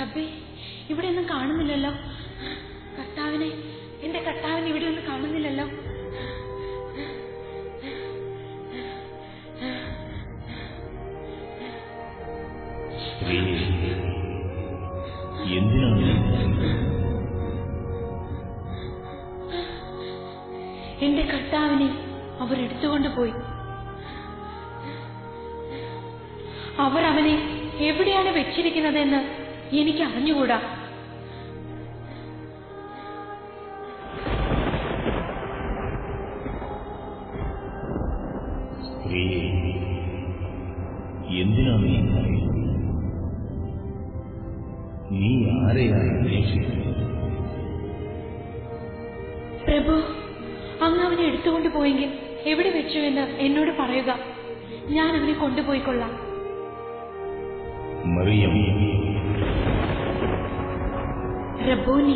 റബ്ബേ, ഇവിടെ ഒന്നും കാണുന്നില്ലല്ലോ. കർത്താവിനെ, എന്റെ കർത്താവിനെ ഇവിടെ ഒന്നും കാണുന്നില്ലല്ലോ. എന്റെ കർത്താവിനെ അവർ എടുത്തുകൊണ്ടുപോയി. അവർ അവനെ എവിടെയാണ് വെച്ചിരിക്കുന്നതെന്ന് എനിക്ക് അറിഞ്ഞുകൂടാ. എന്തിനാണ് നീ ആരെയാണ് അന്വേഷിക്കുന്നത്? പ്രഭു, അങ്ങ് അവനെ എടുത്തുകൊണ്ടുപോയെങ്കിൽ എവിടെ വെച്ചു എന്ന് എന്നോട് പറയുക. ഞാൻ അവനെ കൊണ്ടുപോയിക്കൊള്ളാം. മറിയം, റബ്ബോനി,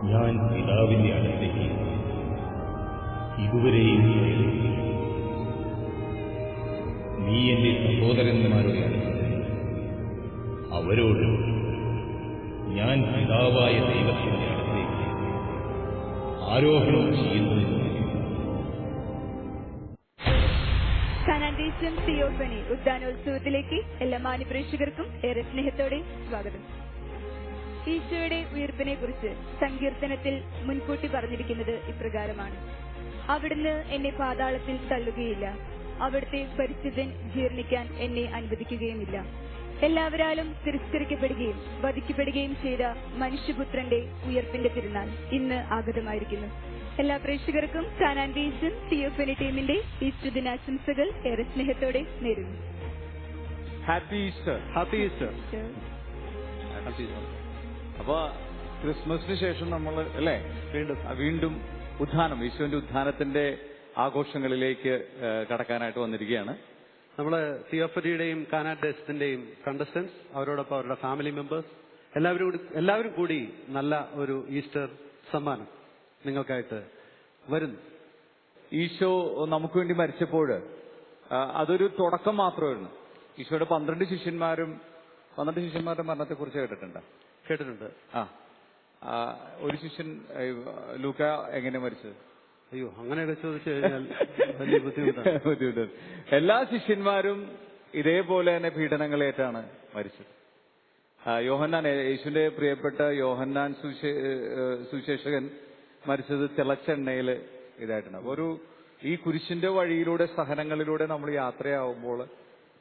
ഞാൻ പിതാവിന്റെ അടുത്തേക്ക് ഇതുവരെയും നീ എന്റെ സഹോദരന്മാരുടെ അടുത്ത് അവരോട് ഞാൻ പിതാവായ ദൈവത്തിന്റെ അടുത്തേക്ക് ആരോഹണം ചെയ്യുന്നത്. കാനാൻഡീസിയം തിയോഫനി ഉദ്യാനോത്സവത്തിലേക്ക് എല്ലാ മാന്യപ്രേക്ഷകർക്കും ഏറെ സ്നേഹത്തോടെ സ്വാഗതം. ഈശോയുടെ ഉയർപ്പിനെ കുറിച്ച് സങ്കീർത്തനത്തിൽ മുൻകൂട്ടി പറഞ്ഞിരിക്കുന്നത് ഇപ്രകാരമാണ്: അവിടുന്ന് എന്നെ പാതാളത്തിൽ തള്ളുകയില്ല, അവിടുത്തെ പരിശുദ്ധൻ ജീർണിക്കാൻ എന്നെ അനുവദിക്കുകയുമില്ല. എല്ലാവരാലും തിരസ്കരിക്കപ്പെടുകയും വധിക്കപ്പെടുകയും ചെയ്ത മനുഷ്യപുത്രന്റെ ഉയർപ്പിന്റെ തിരുനാൾ ഇന്ന് ആഗതമായിരിക്കുന്നു. എല്ലാ പ്രേക്ഷകർക്കും കാനാൻഡീസിയം തിയോഫനി ടീമിന്റെ ഈസ്റ്റർ ദിനാശംസകൾ ഏറെ സ്നേഹത്തോടെ നേരുന്നു. Happy Easter. Happy Easter. അപ്പൊ ക്രിസ്മസിന് ശേഷം നമ്മൾ അല്ലേ വീണ്ടും ഉത്ഥാനം, ഈശോന്റെ ഉത്ഥാനത്തിന്റെ ആഘോഷങ്ങളിലേക്ക് കടക്കാനായിട്ട് വന്നിരിക്കുകയാണ്. നമ്മള് തിയോഫനിയുടെയും കാനാഡേസിന്റെയും കണ്ടസ്റ്റൻസ്, അവരോടൊപ്പം അവരുടെ ഫാമിലി മെമ്പേഴ്സ് എല്ലാവരും കൂടി നല്ല ഒരു ഈസ്റ്റർ സമ്മാനം നിങ്ങൾക്കായിട്ട് വരുന്നു. ഈശോ നമുക്ക് വേണ്ടി മരിച്ചപ്പോൾ അതൊരു തുടക്കം മാത്രമായിരുന്നു. ഈശോയുടെ 12 ശിഷ്യന്മാരുടെ മരണത്തെ കുറിച്ച് കേട്ടിട്ടുണ്ട്. ഒരു ശിഷ്യൻ ലൂക്ക എങ്ങനെ മരിച്ചത്? അയ്യോ, അങ്ങനെയൊക്കെ ചോദിച്ചു കഴിഞ്ഞാൽ വലിയ ബുദ്ധിമുട്ടാണ്. എല്ലാ ശിഷ്യന്മാരും ഇതേപോലെ തന്നെ പീഡനങ്ങളേറ്റാണ് മരിച്ചത്. യോഹന്നാൻ, യേശുവിന്റെ പ്രിയപ്പെട്ട യോഹന്നാൻ സുവിശേഷകൻ മരിച്ചത് തിളച്ചെണ്ണയിൽ ഇതായിട്ടാണ്. അപ്പൊ ഈ കുരിശിന്റെ വഴിയിലൂടെ, സഹനങ്ങളിലൂടെ നമ്മൾ യാത്രയാവുമ്പോൾ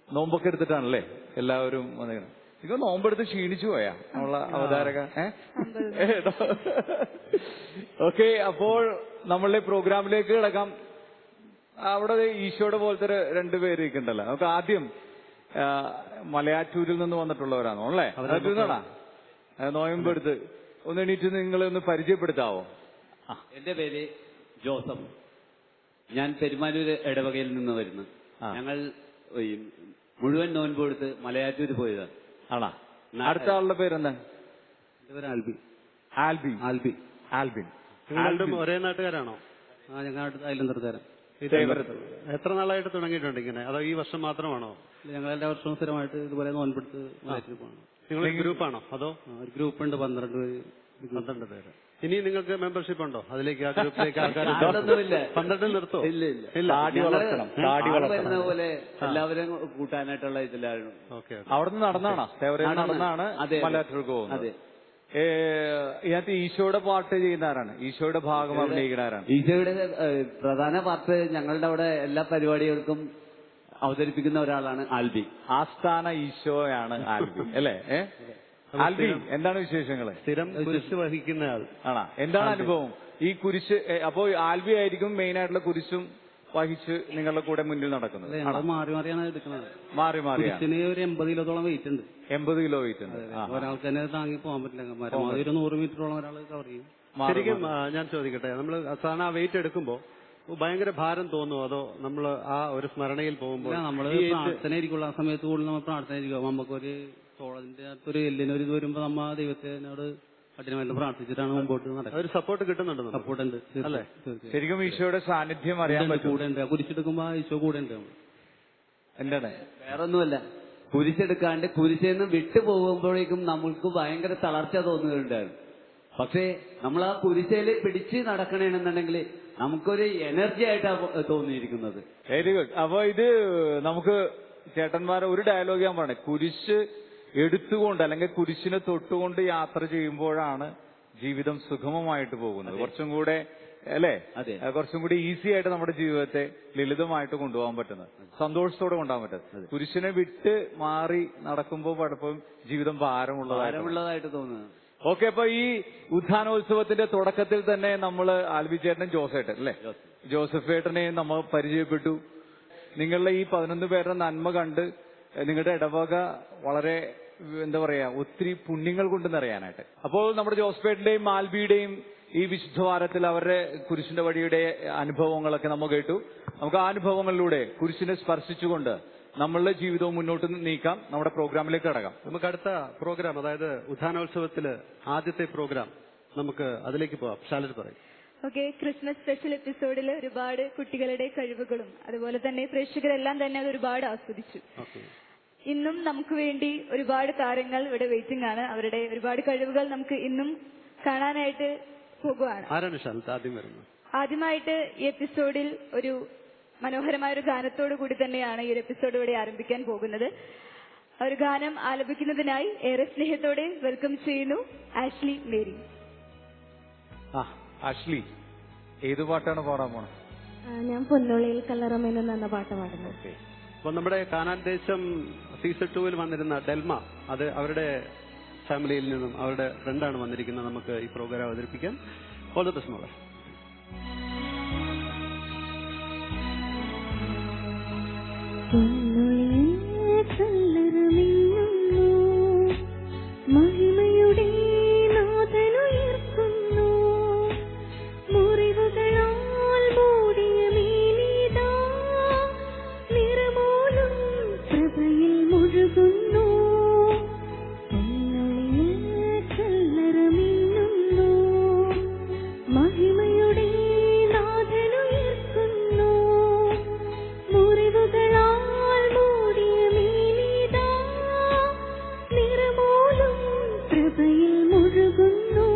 നോമ്പൊക്കെ എടുത്തിട്ടാണല്ലേ എല്ലാവരും വന്നിരിക്കുന്നത്. ഇപ്പൊ നോമ്പെടുത്ത് ക്ഷീണിച്ചു പോയാ നമ്മള അവതാരക? ഓക്കെ, അപ്പോൾ നമ്മളുടെ പ്രോഗ്രാമിലേക്ക് കിടക്കാം. അവിടെ ഈശോയുടെ പോലത്തെ 2 പേര് ഇരിക്കണ്ടല്ലോ. നമുക്ക് ആദ്യം മലയാറ്റൂരിൽ നിന്ന് വന്നിട്ടുള്ളവരാണോ അല്ലേ? നോയമ്പെടുത്ത് ഒന്ന് എണീറ്റ് നിങ്ങളെ ഒന്ന് പരിചയപ്പെടുത്താവോ? എന്റെ പേര് ജോസഫ്. ഞാൻ പെരുമാനൂർ ഇടവകയിൽ നിന്ന് വരുന്നു. ഞങ്ങൾ മുഴുവൻ നോൻപെടുത്ത് മലയാറ്റൂര് പോയതാണ്. ആണോ? അടുത്ത ആളുടെ പേരെന്താ? എന്റെ പേര് ആൽബി. ആൽബിൻ. നിങ്ങളുടെ ഒരേ നാട്ടുകാരാണോ? ഞങ്ങൾ അയലന്തരക്കാരൻ. എത്ര നാളായിട്ട് തുടങ്ങിയിട്ടുണ്ട് ഇങ്ങനെ, അതോ ഈ വർഷം മാത്രമാണോ? ഞങ്ങൾ എല്ലാ വർഷവും സ്ഥിരമായിട്ട് ഇതുപോലെ നോൻപെടുത്ത് മലയാറ്റൂർ പോകണം. നിങ്ങൾ ഗ്രൂപ്പാണോ അതോ? ഒരു ഗ്രൂപ്പുണ്ട്, 12 പേര്. ഇനി നിങ്ങൾക്ക് മെമ്പർഷിപ്പ് ഉണ്ടോ അതിലേക്ക്? ആ ഗ്രൂപ്പിലേക്ക് ആൾക്കാർ 12 നിർത്തോ? ഇല്ല, വരുന്ന പോലെ എല്ലാവരും കൂട്ടാനായിട്ടുള്ള ഇതിലായിരുന്നു. അവിടുന്ന് നടന്നാണ് മലയാറ്റൂർക്ക് പോകുന്നത്. ഇതിനകത്ത് ഈശോയുടെ പാട്ട് ചെയ്യുന്നവരാണ്, ഈശോയുടെ ഭാഗം അഭിനയിക്കുന്നവരാണ്. ഈശോയുടെ പ്രധാന പാട്ട് ഞങ്ങളുടെ അവിടെ എല്ലാ പരിപാടികൾക്കും അവതരിപ്പിക്കുന്ന ഒരാളാണ് ആൽബി. ആസ്ഥാന ഈശോയാണ് ആൽബി അല്ലേ? ആൽബി, എന്താണ് വിശേഷങ്ങള്? സ്ഥിരം കുരിശ് വഹിക്കുന്ന ആൾ ആണോ? എന്താണ് അനുഭവം ഈ കുരിശ്? അപ്പോ ആൽബി ആയിരിക്കും മെയിൻ ആയിട്ടുള്ള കുരിശും വഹിച്ച് നിങ്ങളുടെ കൂടെ മുന്നിൽ നടക്കുന്നത്? മാറി മാറിയാണ് എടുക്കുന്നത്. മാറി ഒരു 80 കിലോത്തോളം വെയിറ്റ് ഉണ്ട്. 80 കിലോ വെയിറ്റ് ഉണ്ട്. ഒരാൾക്ക് തന്നെ താങ്ങി പോകാൻ പറ്റില്ല. ഒരു 100 മീറ്ററോളം ഒരാൾ കവർ ചെയ്യും. ശരിക്കും ഞാൻ ചോദിക്കട്ടെ, നമ്മൾ സാധാരണ ആ വെയിറ്റ് എടുക്കുമ്പോ ഭയങ്കര ഭാരം തോന്നുമോ, അതോ നമ്മൾ ആ ഒരു സ്മരണയിൽ പോകുമ്പോൾ? നമ്മള് പ്രാർത്ഥനയായിരിക്കുള്ള ആ സമയത്ത് കൂടുതൽ നമ്മൾ പ്രാർത്ഥനയായിരിക്കും. നമുക്കൊരു തോളത്തിന്റെ അകത്തൊരു എല്ലിനൊരു ഇത് വരുമ്പോ നമ്മ ദൈവത്തിനോട് കഠിനമായിട്ട് പ്രാർത്ഥിച്ചിട്ടാണ് മുമ്പോട്ട് നടക്കുന്നത്. ഒരു സപ്പോർട്ട് കിട്ടുന്നുണ്ട്. സപ്പോർട്ട് ഉണ്ട് അല്ലേ? ശരിക്കും ഈശോയുടെ സാന്നിധ്യം അറിയാൻ പറ്റും. കൂടെ ഉണ്ട്. കുരിശെടുക്കുമ്പോ ഈശോ കൂടെ ഉണ്ട്. എന്താണ്? വേറെ ഒന്നുമല്ല, കുരിശെടുക്കാണ്ട് കുരിശിൽ നിന്ന് വിട്ടു പോകുമ്പോഴേക്കും നമ്മൾക്ക് ഭയങ്കര തളർച്ച തോന്നുന്നുണ്ടായിരുന്നു. പക്ഷേ നമ്മൾ ആ കുരിശയിൽ പിടിച്ച് നടക്കണമെന്നുണ്ടെങ്കിൽ നമുക്കൊരു എനർജി ആയിട്ടാണ് തോന്നിയിരിക്കുന്നത്. Very good. അപ്പൊ ഇത് നമുക്ക് ചേട്ടന്മാരെ ഒരു ഡയലോഗ് ഞാൻ പറയണേ, കുരിശ് എടുത്തുകൊണ്ട് അല്ലെങ്കിൽ കുരിശിനെ തൊട്ടുകൊണ്ട് യാത്ര ചെയ്യുമ്പോഴാണ് ജീവിതം സുഗമമായിട്ട് പോകുന്നത്. കുറച്ചും കൂടെ അല്ലേ, കുറച്ചും കൂടി ഈസി ആയിട്ട് നമ്മുടെ ജീവിതത്തെ ലളിതമായിട്ട് കൊണ്ടുപോകാൻ പറ്റുന്നത്, സന്തോഷത്തോടെ കൊണ്ടുപോകാൻ പറ്റുന്നത്. കുരിശിനെ വിട്ട് മാറി നടക്കുമ്പോൾ പലപ്പോഴും ജീവിതം ഭാരമുള്ളതായിട്ട് തോന്നുന്നത്. ഓക്കെ, അപ്പൊ ഈ ഉത്ഥാനോത്സവത്തിന്റെ തുടക്കത്തിൽ തന്നെ നമ്മള് ആൽബി ചേട്ടനും ജോസേട്ടൻ അല്ലേ, ജോസഫ് ഏട്ടനെയും നമ്മൾ പരിചയപ്പെട്ടു. നിങ്ങളുടെ ഈ 11 പേരുടെ നന്മ കണ്ട് നിങ്ങളുടെ ഇടവക വളരെ എന്താ പറയാ ഒത്തിരി പുണ്യങ്ങൾ കൊണ്ട് നിറയാനായിട്ട്. അപ്പോൾ നമ്മുടെ ജോസഫേട്ടന്റെയും ആൽബിയുടെയും ഈ വിശുദ്ധവാരത്തിൽ അവരുടെ കുരിശിന്റെ വഴിയുടെ അനുഭവങ്ങളൊക്കെ നമ്മൾ കേട്ടു. നമുക്ക് ആ അനുഭവങ്ങളിലൂടെ കുരിശിനെ സ്പർശിച്ചുകൊണ്ട് നമ്മളുടെ ജീവിതവും മുന്നോട്ട് നീക്കാം. നമ്മുടെ പ്രോഗ്രാമിലേക്ക് കടക്കാം. നമുക്ക് അടുത്ത പ്രോഗ്രാം, അതായത് ഉത്ഥാനോത്സവത്തില് ആദ്യത്തെ പ്രോഗ്രാം, നമുക്ക് അതിലേക്ക് പോവാം. ശാലജ് പറയും. ഓക്കെ, ക്രിസ്മസ് സ്പെഷ്യൽ എപ്പിസോഡിൽ ഒരുപാട് കുട്ടികളുടെ കഴിവുകളും അതുപോലെ തന്നെ പ്രേക്ഷകരെല്ലാം തന്നെ അത് ഒരുപാട് ആസ്വദിച്ചു. ഇന്നും നമുക്ക് വേണ്ടി ഒരുപാട് താരങ്ങൾ ഇവിടെ വെയിറ്റിംഗ് ആണ്. അവരുടെ ഒരുപാട് കഴിവുകൾ നമുക്ക് ഇന്നും കാണാനായിട്ട് പോകുകയാണ്. ആരാണ് ശാലജ് ആദ്യം വരുന്നത്? ആദ്യമായിട്ട് ഈ എപ്പിസോഡിൽ ഒരു മനോഹരമായ ഒരു ഗാനത്തോടു കൂടി തന്നെയാണ് ഈ ഒരു എപ്പിസോഡ് ഇവിടെ ആരംഭിക്കാൻ പോകുന്നത്. ഒരു ഗാനം ആലപിക്കുന്നതിനായി ഏറെ സ്നേഹത്തോടെ വെൽക്കം ചെയ്യുന്നു ആഷ്ലി മേരി. ആഷ്ലി, ഏത് പാട്ടാണ് പാടാൻ പോണത്? ഞാൻ പൊന്നോളിയിൽ കല്ലറമേനെന്ന് എന്ന പാട്ട് പാടുന്നു. അപ്പൊ നമ്മുടെ കാനാൻ ദേശം സീസൺ 2 വന്നിരുന്ന ഡെൽമ, അത് അവരുടെ ഫാമിലിയിൽ നിന്നും അവരുടെ ഫ്രണ്ടാണ് വന്നിരിക്കുന്നത്. നമുക്ക് ഈ പ്രോഗ്രാം അവതരിപ്പിക്കാം. ഓൾ ദി ബെസ്റ്റ് മോളെ. മഹിമയുടെ നാഥനുയർക്കുന്നു, മുറിവുകളാൽ മൂടിയ മീനിതാ നിറമോലും പ്രഭയിൽ മുഴുകുന്നു. മഹിമയുടെ നാഥനുയർക്കുന്നു, മുറിവുകളാൽ മൂടിയ മീനിതാ നിറമോലും പ്രഭയിൽ മുഴുകുന്നു.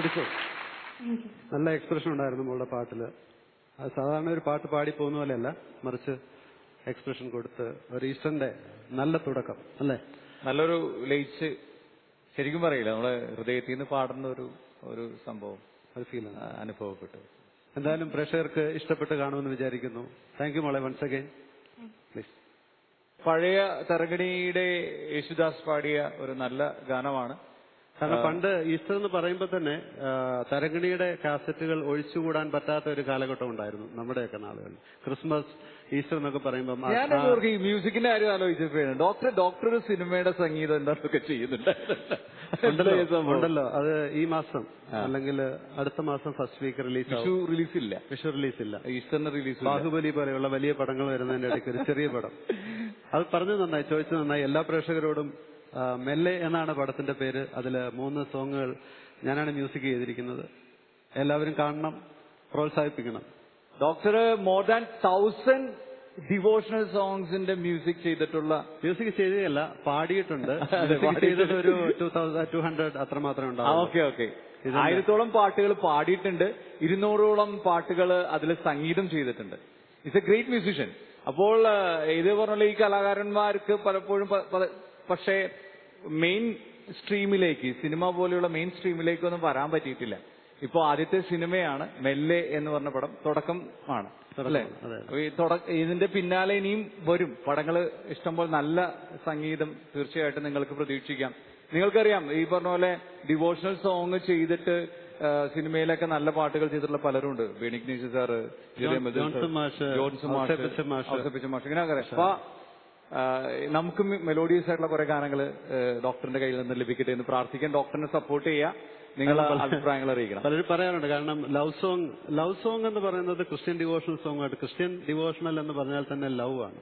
ബ്യൂട്ടിഫുൾ. നല്ല എക്സ്പ്രഷൻ ഉണ്ടായിരുന്നു മോളുടെ പാട്ടില്. അത് സാധാരണ ഒരു പാട്ട് പാടി പോകുന്ന പോലെയല്ല, മറിച്ച് എക്സ്പ്രഷൻ കൊടുത്ത് ഒരു ഈസ്റ്ററിന്റെ നല്ല തുടക്കം അല്ലേ? നല്ലൊരു ലയിച്ച് ശരിക്കും പറയില്ല, നമ്മളെ ഹൃദയത്തിൽ നിന്ന് പാടുന്ന ഒരു സംഭവം, ഒരു ഫീൽ അനുഭവപ്പെട്ടു. എന്തായാലും പ്രേക്ഷകർക്ക് ഇഷ്ടപ്പെട്ട് കാണുമെന്ന് വിചാരിക്കുന്നു. താങ്ക് യു മോളെ, വൺസ് അഗൈൻ പ്ലീസ്. പഴയ തരംഗിണിയുടെ യേശുദാസ് പാടിയ ഒരു നല്ല ഗാനമാണ്. കാരണം പണ്ട് ഈസ്റ്റർ എന്ന് പറയുമ്പോൾ തന്നെ തരംഗിണിയുടെ കാസറ്റുകൾ ഒഴിച്ചുകൂടാൻ പറ്റാത്ത ഒരു കാലഘട്ടം ഉണ്ടായിരുന്നു നമ്മുടെയൊക്കെ നാളുകളിൽ. ക്രിസ്മസ്, ഈസ്റ്റർ എന്നൊക്കെ പറയുമ്പോൾ ഞാൻ ഈ മ്യൂസിക്കിന്റെ കാര്യം ആലോചിച്ചപ്പോഴാണ് ഡോക്ടർ ഒരു സിനിമയുടെ സംഗീതം എന്താണൊക്കെ ചെയ്യുന്നുണ്ട് ഉണ്ടല്ലോ. അത് ഈ മാസം അല്ലെങ്കിൽ അടുത്ത മാസം ഫസ്റ്റ് വീക്ക് വിഷു റിലീസില്ല. ഈസ്റ്ററിന് റിലീസ്. ബാഹുബലി പോലെയുള്ള വലിയ പടങ്ങൾ വരുന്നതിന്റെ ഇടയ്ക്ക് ഒരു ചെറിയ പടം. അത് പറഞ്ഞു നന്നായി, ചോദിച്ചു നന്നായി. എല്ലാ പ്രേക്ഷകരോടും മെല്ലെ എന്നാണ് പടത്തിന്റെ പേര്. അതില് 3 സോങ്ങുകൾ ഞാനാണ് മ്യൂസിക് ചെയ്തിരിക്കുന്നത്. എല്ലാവരും കാണണം, പ്രോത്സാഹിപ്പിക്കണം. ഡോക്ടർ മോർ ദാൻ 1000 ഡിവോഷണൽ സോങ്സിന്റെ മ്യൂസിക് ചെയ്തിട്ടുള്ള. മ്യൂസിക് ചെയ്തതല്ല, പാടിയിട്ടുണ്ട്. ചെയ്തിട്ട് ഒരു 200 അത്രമാത്രം ഉണ്ടാവും. ഓക്കെ. 1000ഓളം പാട്ടുകൾ പാടിയിട്ടുണ്ട്, 200ഓളം പാട്ടുകൾ അതിൽ സംഗീതം ചെയ്തിട്ടുണ്ട്. It's A great musician. അപ്പോൾ ഇത് പറഞ്ഞ ഈ കലാകാരന്മാർക്ക് പലപ്പോഴും പക്ഷേ മെയിൻ സ്ട്രീമിലേക്ക്, സിനിമ പോലെയുള്ള മെയിൻ സ്ട്രീമിലേക്കൊന്നും വരാൻ പറ്റിയിട്ടില്ല. ഇപ്പൊ ആദ്യത്തെ സിനിമയാണ് മെല്ലെ എന്ന് പറഞ്ഞ പടം, തുടക്കം ആണ് അല്ലേ? ഇതിന്റെ പിന്നാലെ ഇനിയും വരും പടങ്ങൾ ഇഷ്ടംപോലെ. നല്ല സംഗീതം തീർച്ചയായിട്ടും നിങ്ങൾക്ക് പ്രതീക്ഷിക്കാം. നിങ്ങൾക്കറിയാം, ഈ പറഞ്ഞ പോലെ ഡിവോഷണൽ സോങ് ചെയ്തിട്ട് സിനിമയിലൊക്കെ നല്ല പാട്ടുകൾ ചെയ്തിട്ടുള്ള പലരും ഉണ്ട്. ബെനിഗ്നീസ് സാറ്, ജോൺസൺ മാഷ്, ഇങ്ങനെ അറിയാം. അപ്പൊ നമുക്ക് മെലോഡിയസ് ആയിട്ടുള്ള കുറെ ഗാനങ്ങൾ ഡോക്ടറിന്റെ കയ്യിൽ നിന്ന് ലഭിക്കട്ടെ എന്ന് പ്രാർത്ഥിക്കാൻ, ഡോക്ടറിനെ സപ്പോർട്ട് ചെയ്യുക, നിങ്ങളുടെ അഭിപ്രായങ്ങൾ അറിയിക്കണം. പലരും പറയാറുണ്ട്, കാരണം ലവ് സോങ് എന്ന് പറയുന്നത് ക്രിസ്ത്യൻ ഡിവോഷണൽ സോങ് ആയിട്ട്, ക്രിസ്ത്യൻ ഡിവോഷണൽ എന്ന് പറഞ്ഞാൽ തന്നെ ലവ് ആണ്.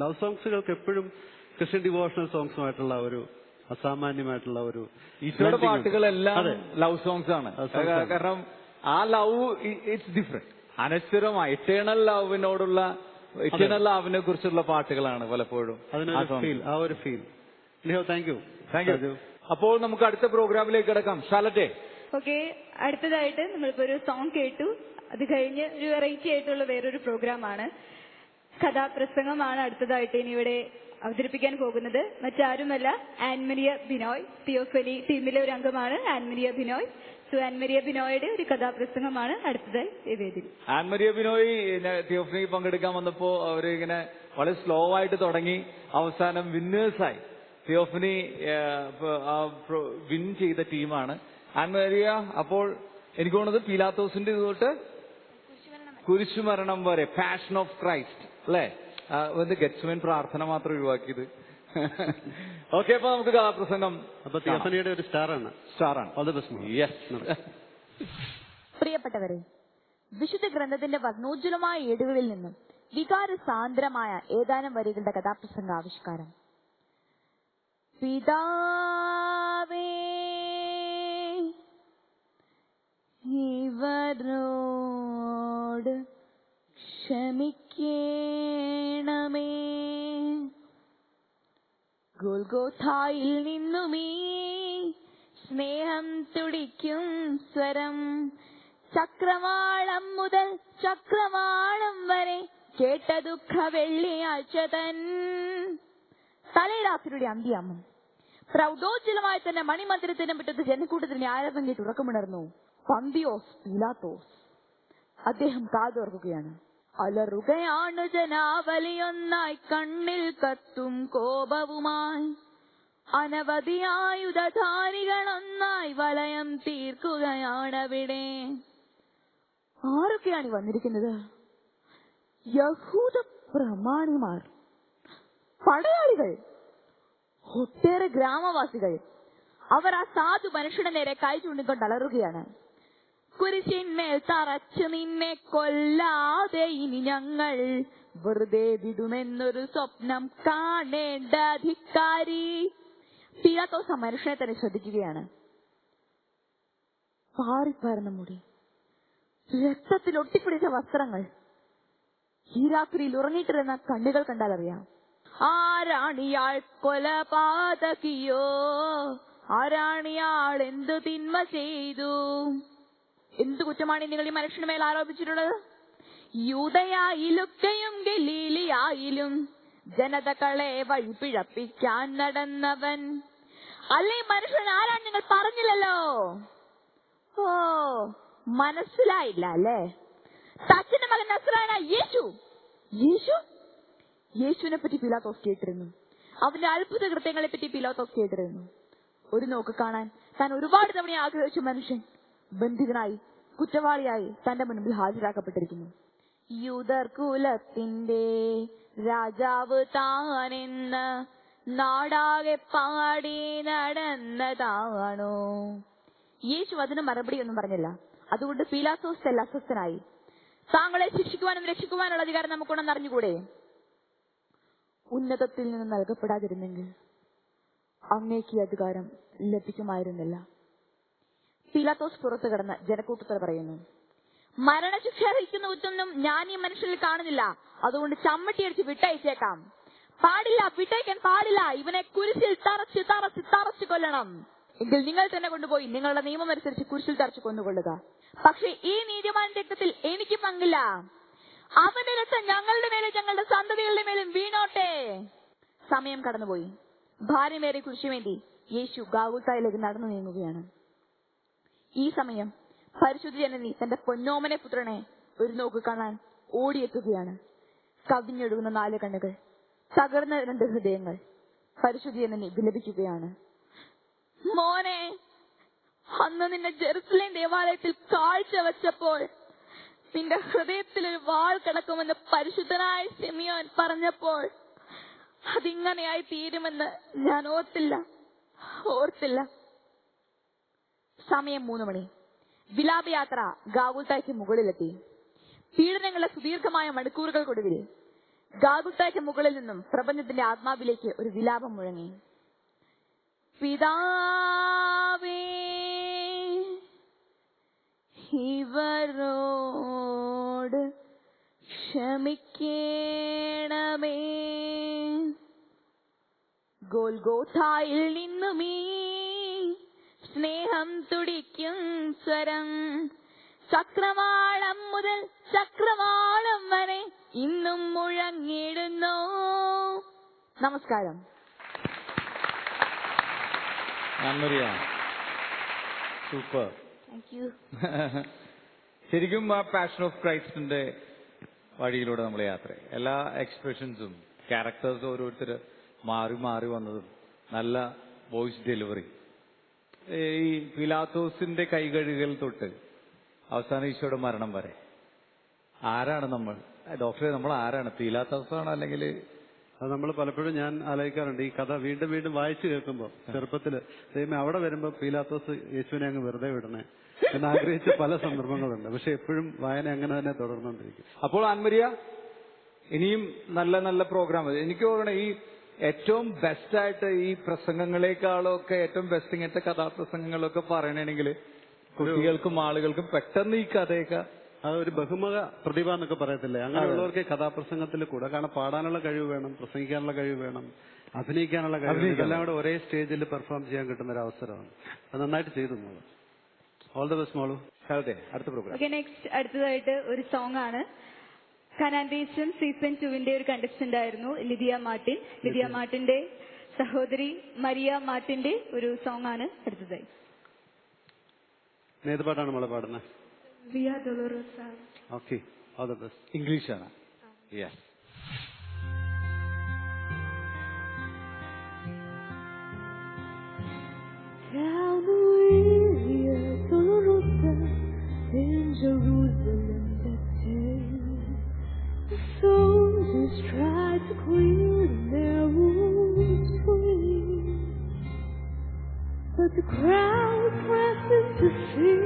ലവ് സോങ്സുകൾക്ക് എപ്പോഴും ക്രിസ്ത്യൻ ഡിവോഷണൽ സോങ്സുമായിട്ടുള്ള ഒരു അസാമാന്യമായിട്ടുള്ള ഒരു ഈശോയുടെ പാട്ടുകളെല്ലാം ലവ് സോങ്സ് ആണ്. കാരണം ആ ലവ് ഇറ്റ്സ് ഡിഫറെന്റ്, അനശ്വരമായ എറ്റേണൽ ലവിനോടുള്ള, എറ്റേണൽ ലവിനെ കുറിച്ചുള്ള പാട്ടുകളാണ് പലപ്പോഴും. ആ ഒരു ഫീൽ. Thank you. അപ്പോൾ നമുക്ക് അടുത്ത പ്രോഗ്രാമിലേക്ക് കിടക്കാം. ശാലറ്റെ. ഓക്കെ, അടുത്തതായിട്ട് നമ്മളിപ്പോ ഒരു സോങ് കേട്ടു. അത് കഴിഞ്ഞ് ഒരു വെറൈറ്റി ആയിട്ടുള്ള വേറൊരു പ്രോഗ്രാമാണ്, കഥാപ്രസംഗമാണ് അടുത്തതായിട്ട് ഇനി ഇവിടെ അവതരിപ്പിക്കാൻ പോകുന്നത്. മറ്റാരുമല്ല, ആൻമരിയ ബിനോയ്. തിയോഫനി ടീമിലെ ഒരു അംഗമാണ് ആൻമരിയ ബിനോയ്. ആൻമരിയ ബിനോയുടെ ഒരു കഥാപ്രസംഗമാണ് അടുത്തതായി വേദിയിൽ. ആൻമരിയ ബിനോയ് തിയോഫനി പങ്കെടുക്കാൻ വന്നപ്പോ അവരിങ്ങനെ വളരെ സ്ലോ ആയിട്ട് തുടങ്ങി, അവസാനം വിന്നേഴ്സായി. തിയോഫനി വിൻ ചെയ്ത ടീമാണ് ആൻമരിയ. അപ്പോൾ എനിക്ക് തോന്നുന്നത് പീലാത്തോസിന്റെ തൊട്ട് കുരിശുമരണം വരെ, പാഷൻ ഓഫ് ക്രൈസ്റ്റ് അല്ലേ? ഗെറ്റ്സ്മെൻ പ്രാർത്ഥന മാത്രം ഒഴിവാക്കിയത്. ഓക്കെ, അപ്പൊ നമുക്ക് കഥാപ്രസംഗം. അപ്പൊ തിയോഫനിയുടെ ഒരു സ്റ്റാറാണ്. പ്രിയപ്പെട്ടവരെ, വിശുദ്ധ ഗ്രന്ഥത്തിന്റെ വർണ്ണോജ്വലമായ ഏടുകളിൽ നിന്നും വികാര സാന്ദ്രമായ ഏതാനും വരികളുടെ കഥാപ്രസംഗ ആവിഷ്കാരം. പിതാവേ, ഇവരോട് ക്ഷമിക്കണമേ, ഗോൽഗോഥായിൽ നിന്നുമീ സ്നേഹം തുടിക്കും സ്വരം, ചക്രവാളം മുതൽ ചക്രവാളം വരെ കേട്ട ദുഃഖ വെള്ളിയാഴ്ച തൻ തലയിലാസരുടെ അന്ത്യാമം. പ്രൗഢോജ്വലമായി തന്നെ മണിമന്ദിരത്തിന് വിട്ടത് ജനക്കൂട്ടത്തിന് ആരവം കേട്ട് ഉറക്കമുണർന്നു. പന്തിയോസ് പീലാത്തോസ്. അദ്ദേഹം കാതോർക്കുകയാണ്. അലറുകയാണ് ജനാവലിയൊന്നായി, കണ്ണിൽ കത്തും കോപവുമായി, അനവധിയായുധധാരികളൊന്നായി വലയം തീർക്കുകയാണവിടെ. ആരൊക്കെയാണ് വന്നിരിക്കുന്നത്? യഹൂദ പ്രമാണിമാർ, പടയാളികൾ, ഒട്ടേറെ ഗ്രാമവാസികൾ. അവർ ആ സാധു മനുഷ്യന്റെ നേരെ കൈ ചൂണ്ടിക്കൊണ്ട് അലറുകയാണ്. കുരിശിന്മേൽ തറച്ചു നിന്നെ കൊല്ലാതെ ഇനി ഞങ്ങൾ വെറുതെ വിടുമെന്നൊരു സ്വപ്നം കാണേണ്ട അധികാരി. പീലാത്തോസ് മനുഷ്യനെ തന്നെ ശ്രദ്ധിക്കുകയാണ്. പാറിപ്പറന്ന മുടി, രക്തത്തിൽ ഒട്ടിപ്പിടിച്ച വസ്ത്രങ്ങൾ, ഈ രാത്രിയിൽ ഉറങ്ങിയിട്ടിരുന്ന കണ്ണുകൾ കണ്ടാൽ അറിയാം. ആരാണിയാൾ കൊലപാതകിയോ ആരാണിയാൾ എന്തു തിന്മ ചെയ്തു? എന്തു കുറ്റമാണ് നിങ്ങൾ ഈ മനുഷ്യന് മേൽ ആരോപിച്ചിട്ടുള്ളത്? യൂദയായിലൊക്കെയും ഗലീലയായിലും ജനതകളെ വഴിപിഴപ്പിക്കാൻ നടന്നവൻ. അല്ലേ മനുഷ്യൻ ആരാണ് നിങ്ങൾ പറഞ്ഞില്ലല്ലോ. ഓ, മനസ്സിലായില്ല അല്ലേ? തച്ചന്റെ മകൻ നസ്രായനായ യേശു. യേശു യേശുവിനെ പറ്റി പീലാത്തോസ് കേട്ടിരുന്നു. അവന്റെ അത്ഭുത കൃത്യങ്ങളെ പറ്റി പീലാത്തോസ് കേട്ടിരുന്നു. ഒരു നോക്ക് കാണാൻ താൻ ഒരുപാട് തവണ ആഗ്രഹിച്ച മനുഷ്യൻ ബന്ധിതനായി കുറ്റവാളിയായി തന്റെ മുൻപിൽ ഹാജരാക്കപ്പെട്ടിരിക്കുന്നു. യൂദർ കുലത്തിന്റെ രാജാവ് താനെന്ന് നാടാകെ പാടി നടന്നതാണോ? യേശു അതിന് മറുപടി ഒന്നും പറഞ്ഞില്ല. അതുകൊണ്ട് പീലാത്തോസ് തെല്ല അസ്വസ്ഥനായി. താങ്കളെ ശിക്ഷിക്കുവാനും രക്ഷിക്കുവാനുള്ള അധികാരം നമുക്കുണ്ടെന്ന് അറിഞ്ഞുകൂടെ? ഉന്നതത്തിൽ നിന്ന് നൽകപ്പെടാതിരുന്നെങ്കിൽ അങ്ങേക്ക് അധികാരം ലഭിക്കുമായിരുന്നില്ല. പീലാത്തോസ് പുറത്തു കിടന്ന് ജനക്കൂട്ടത്തിൽ പറയുന്നു, മരണശിക്ഷ അർഹിക്കുന്ന കുറ്റമൊന്നും ഞാൻ ഈ മനുഷ്യനിൽ കാണുന്നില്ല. അതുകൊണ്ട് ചമ്മട്ടിയടിച്ച് വിട്ടയച്ചേക്കാം. പാടില്ല, വിട്ടയക്കാൻ പാടില്ല. ഇവനെ കുരിശിൽ തറച്ച് കൊല്ലണം. എങ്കിൽ നിങ്ങൾ തന്നെ കൊണ്ടുപോയി നിങ്ങളുടെ നിയമം അനുസരിച്ച് കുരിശിൽ തറച്ച് കൊന്നുകൊള്ളുക. പക്ഷെ ഈ നീതിമാൻ രക്തത്തിൽ എനിക്ക് പങ്കില്ല. അവന്റെ രക്തം ഞങ്ങളുടെ മേലും ഞങ്ങളുടെ സന്തതികളുടെ മേലും വീണോട്ടെ. സമയം കടന്നുപോയി. ഭാര്യമേറെ കുരിശുവേണ്ടി യേശു ഗാഗുൽത്തായിലേക്ക് നടന്നു നീങ്ങുകയാണ്. ഈ സമയം പരിശുദ്ധ ജനനി തന്റെ പൊന്നോമനെ പുത്രനെ ഒരു നോക്ക് കാണാൻ ഓടിയെത്തുകയാണ്. കവിഞ്ഞൊഴുകുന്ന 4 കണ്ണുകൾ, തകർന്ന 2 ഹൃദയങ്ങൾ. പരിശുദ്ധ ജനനി വിലപിക്കുകയാണ്. മോനെ, അന്ന് നിന്നെ ജെറുസലേം ദേവാലയത്തിൽ കാഴ്ച വെച്ചപ്പോൾ നിന്റെ ഹൃദയത്തിൽ ഒരു വാൾ കിടക്കുമെന്ന് പരിശുദ്ധനായ ശിമിയോൻ പറഞ്ഞപ്പോൾ അതിങ്ങനെയായി തീരുമെന്ന് ഞാൻ ഓർത്തില്ല. സമയം 3 മണി. വിലാപയാത്ര ഗാഗുൽത്തായ്ക്ക് മുകളിലെത്തി. പീഡനങ്ങളുടെ സുദീർഘമായ മണിക്കൂറുകൾക്കൊടുവിൽ ഗാഗുൽത്തായ്ക്ക് മുകളിൽ നിന്നും പ്രപഞ്ചത്തിന്റെ ആത്മാവിലേക്ക് ഒരു വിലാപം മുഴങ്ങി. പിതാവേ, ഇവരോട് ക്ഷമിക്കണമേ. ഗോൽഗോഥായിൽ നിന്നുമീ സ്നേഹം തുടിക്കും സ്വരം ചക്രവാളം മുതൽ ചക്രവാളം വരെ ഇന്നും മുഴങ്ങിടുന്നു. നമസ്കാരം. സൂപ്പർ. Thank you. ശരിക്കും ആ പാഷൻ ഓഫ് ക്രൈസ്റ്റിന്റെ വഴിയിലൂടെ നമ്മൾ യാത്ര, എല്ലാ എക്സ്പ്രഷൻസും ക്യാരക്ടേഴ്സും ഓരോരുത്തർ മാറി മാറി വന്നതും, നല്ല വോയിസ് ഡെലിവറി, ഈ പീലാത്തോസിന്റെ കൈകഴുകൽ തൊട്ട് അവസാന ഈശോയുടെ മരണം വരെ ആരാണ് നമ്മൾ? ഡോക്ടറെ, നമ്മൾ ആരാണ്? പീലാത്തോസാണോ അല്ലെങ്കിൽ? അത് നമ്മൾ പലപ്പോഴും ഞാൻ ആലോചിക്കാറുണ്ട്. ഈ കഥ വീണ്ടും വീണ്ടും വായിച്ചു കേൾക്കുമ്പോൾ ചെറുപ്പത്തില് ദൈവമേ അവിടെ വരുമ്പോ പീലാത്തോസ് യേശുവിനെ അങ്ങ് വെറുതെ വിടണേ എന്ന് ആഗ്രഹിച്ച പല സന്ദർഭങ്ങളുണ്ട്. പക്ഷെ എപ്പോഴും വായന അങ്ങനെ തന്നെ തുടർന്നുകൊണ്ടിരിക്കും. അപ്പോൾ ആൻമരിയ, ഇനിയും നല്ല നല്ല പ്രോഗ്രാം. എനിക്ക് തോന്നണം ഈ ഏറ്റവും ബെസ്റ്റായിട്ട് ഈ പ്രസംഗങ്ങളെക്കാളൊക്കെ ഏറ്റവും ബെസ്റ്റ് ഇങ്ങനത്തെ കഥാപ്രസംഗങ്ങളൊക്കെ പറയണമെങ്കിൽ കുട്ടികൾക്കും ആളുകൾക്കും പെട്ടെന്ന് ഈ കഥയൊക്കെ അതൊരു ബഹുമുഖ പ്രതിഭ എന്നൊക്കെ പറയത്തില്ലേ, അങ്ങനെയുള്ളവർക്ക് കഥാപ്രസംഗത്തിൽ കൂടെ, കാരണം പാടാനുള്ള കഴിവ് വേണം, പ്രസംഗിക്കാനുള്ള കഴിവ് വേണം, അഭിനയിക്കാനുള്ള കഴിവ്, ഇതെല്ലാം കൂടെ ഒരേ സ്റ്റേജിൽ പെർഫോം ചെയ്യാൻ കിട്ടുന്ന ഒരു അവസരമാണ്. അത് നന്നായിട്ട് ചെയ്തു. ഓൾ ദ ബെസ്റ്റ് മോളു. അടുത്ത പ്രോഗ്രാം. നെക്സ്റ്റ് അടുത്തതായിട്ട് ഒരു സോങ് ആണ്. കനാൻഡേഷൻ സീസൺ 2 ഒരു കണ്ടസ്റ്റന്റ് ആയിരുന്നു ലിദിയ മാർട്ടിൻ. ലിദിയ മാർട്ടിന്റെ സഹോദരി മരിയ മാർട്ടിന്റെ ഒരു സോങ് ആണ് അടുത്തതായി. ഏത് പാട്ടാണ് മോളെ പാടുന്നത്? Via Dolorosa. Okay, all the best. English ആണ്. Yes. Down the Via Dolorosa in Jerusalem that day, the soldiers tried to clean their wounds free, but the crowd pressed in to see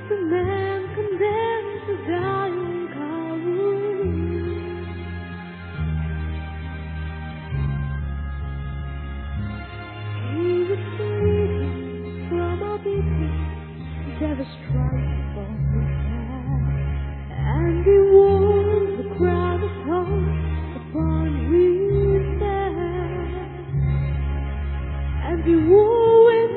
the man condemned to die on Calvary. He was bleeding from a beating, there was stripes on his back, and he wore the crown of thorns upon his back, and he wore with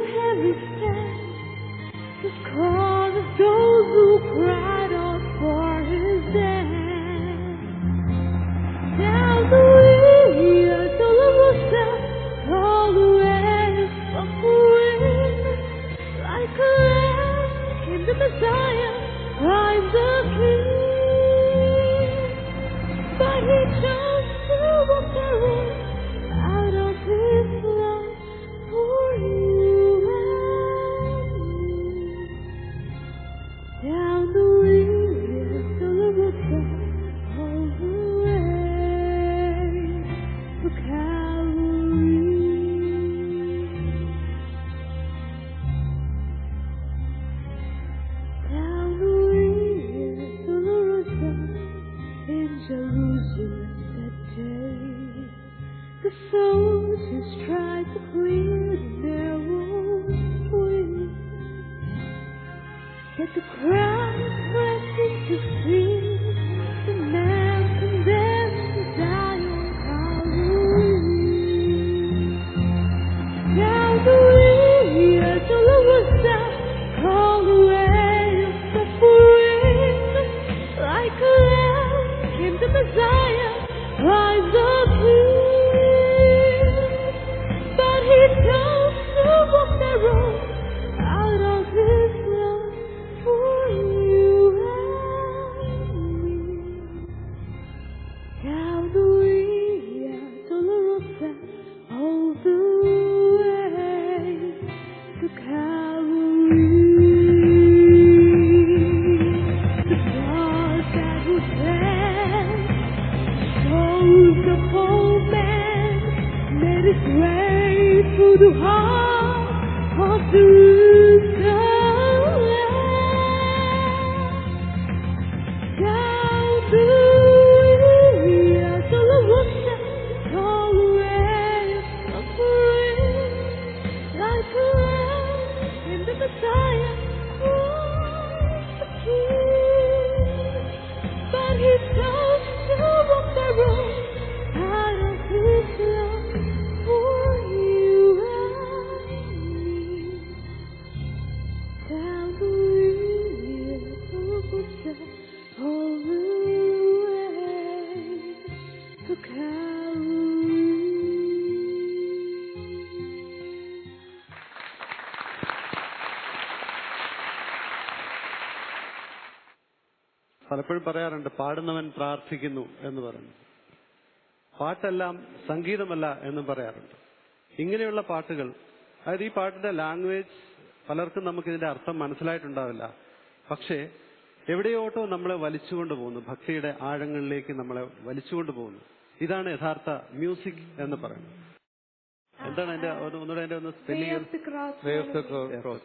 The soldiers tried to clear their wounds free, yet the crowd pressing to see the man condemned to die on Calvary. Calvary, as all of us called away of suffering, like a lamb came the Messiah, rise up here. But he chose to walk the road out of his love for you and me. Calvary, Dolorosa, all the way to Calvary. The cross that was there shows the whole man made its way through the heart of Jerusalem. Calvary, Dolorosa, all the way suffering, like a lamb in the Messiah, was the King. But he chose to walk the road out of his love for you and me. Calvary, Golgotha, all the way to Calvary. പലപ്പോഴും പറയാറുണ്ട് പാടുന്നവൻ പ്രാർത്ഥിക്കുന്നു എന്ന് പറയുന്നു. പാട്ടെല്ലാം സംഗീതമല്ല എന്നും പറയാറുണ്ട്. ഇങ്ങനെയുള്ള പാട്ടുകൾ, അതായത് ഈ പാട്ടിന്റെ ലാംഗ്വേജ് പലർക്കും നമുക്കിതിന്റെ അർത്ഥം മനസ്സിലായിട്ടുണ്ടാവില്ല. പക്ഷേ എവിടെയോട്ടോ നമ്മളെ വലിച്ചുകൊണ്ട് പോകുന്നു, ഭക്തിയുടെ ആഴങ്ങളിലേക്ക് നമ്മളെ വലിച്ചുകൊണ്ട് പോകുന്നു. ഇതാണ് യഥാർത്ഥ മ്യൂസിക് എന്ന് പറയുന്നത്. എന്താണ് അതിന്റെ ഒന്നുകൂടെ അതിന്റെ ഒന്ന് spelling? Way of the cross.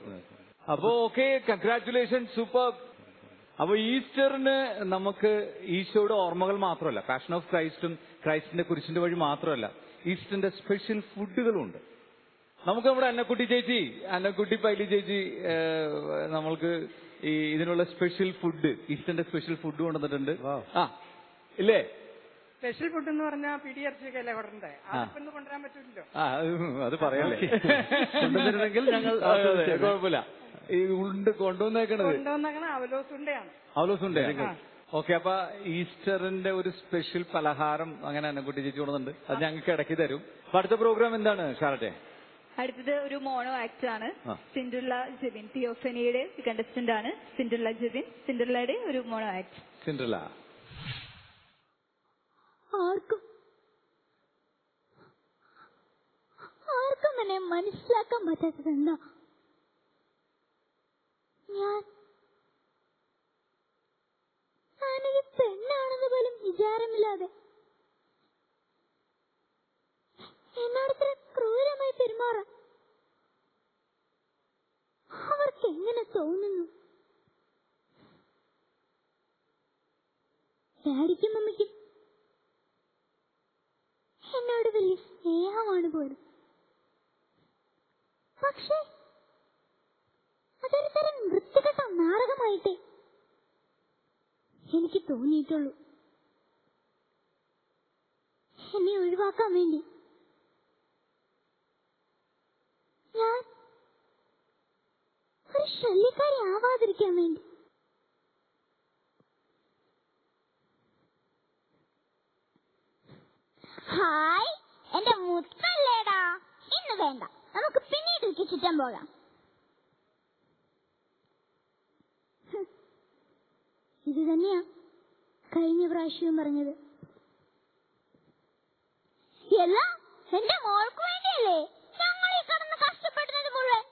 അപ്പോ ഓക്കെ, കൺഗ്രാറ്റുലേഷൻ, സൂപ്പർ. അപ്പൊ ഈസ്റ്ററിന് നമുക്ക് ഈശോയുടെ ഓർമ്മകൾ മാത്രമല്ല, പാഷൻ ഓഫ് ക്രൈസ്റ്റും ക്രൈസ്റ്റിന്റെ കുരിശിന്റെ വഴി മാത്രമല്ല, ഈസ്റ്ററിന്റെ സ്പെഷ്യൽ ഫുഡുകളുണ്ട്. നമുക്ക് നമ്മുടെ അന്നക്കുട്ടി പൈലി ചേച്ചി നമ്മൾക്ക് ഈ ഇതിനുള്ള സ്പെഷ്യൽ ഫുഡ്, ഈസ്റ്ററിന്റെ സ്പെഷ്യൽ ഫുഡ് കൊണ്ടുവന്നിട്ടുണ്ട്. ആ ഇല്ലേ? സ്പെഷ്യൽ ഫുഡ് എന്ന് പറഞ്ഞാൽ പിടിയിറച്ചിയൊക്കെ അല്ലേ കൊണ്ടേ, അതൊക്കെ കൊണ്ടുവരാൻ പറ്റില്ലല്ലോ. അത് പറയാല്ലേ, കൊണ്ടുവന്നിരുന്നെങ്കിൽ ഞങ്ങൾ കുഴപ്പമില്ല. ഈ ഉണ്ട് കൊണ്ടുവന്നേക്കണത് അവലോസുണ്ടയാണ്. ഓക്കെ, അപ്പൊ ഈസ്റ്ററിന്റെ ഒരു സ്പെഷ്യൽ പലഹാരം അങ്ങനെ അന്നക്കുട്ടി ചേച്ചി കൊണ്ടുവന്നുണ്ട്. അത് ഞങ്ങൾക്ക് ഇടയ്ക്ക് തരും. അപ്പൊ അടുത്ത പ്രോഗ്രാം എന്താണ് ഷാരട്ടെ? അടുത്തത് ഒരു മോണോ ആക്ട് ആണ്. സിൻഡ്രല്ല ജെബിൻ, തിയോഫനിയുടെ കണ്ടസ്റ്റന്റ് ആണ് സിൻഡ്രല്ല ജെബിൻ. സിൻഡ്രല്ലയുടെ ഒരു മോണോ ആക്ട്. സിൻഡ്രല്ല. ആർക്കും എന്നെ മനസ്സിലാക്കാൻ പറ്റാത്തത് എന്താ? ഞാനൊരു പെണ്ണാണെന്ന് പോലും വിചാരമില്ലാതെ എന്നോടത്ര ക്രൂരമായി പെരുമാറാൻ അവർക്ക് എങ്ങനെ തോന്നുന്നു? ഡാഡിക്കും മമ്മിക്കും എന്നോട് വലിയ സ്നേഹമാണ് പോലും. പക്ഷേ അതൊരു തരം വൃത്തികെട്ട നാടകമായിട്ടേ എനിക്ക് തോന്നിയിട്ടുള്ളൂ. എന്നെ ഒഴിവാക്കാൻ വേണ്ടി ഞാൻ ഒരു ശല്യക്കാരി ആവാതിരിക്കാൻ വേണ്ടി ഹായ്, എന്റെ മുത്തല്ലേടാ. ഇന്ന് വേണ്ട, നമുക്ക് പിന്നീട് ചുറ്റാൻ പോകാം. ഇത് തന്നെയാ കഴിഞ്ഞ പ്രാവശ്യവും പറഞ്ഞത്. എല്ലാം എന്റെ മോൾക്ക് വേണ്ടിയല്ലേ ഞങ്ങൾ ഈ കടന്ന് കഷ്ടപ്പെടുന്നത് മുഴുവൻ.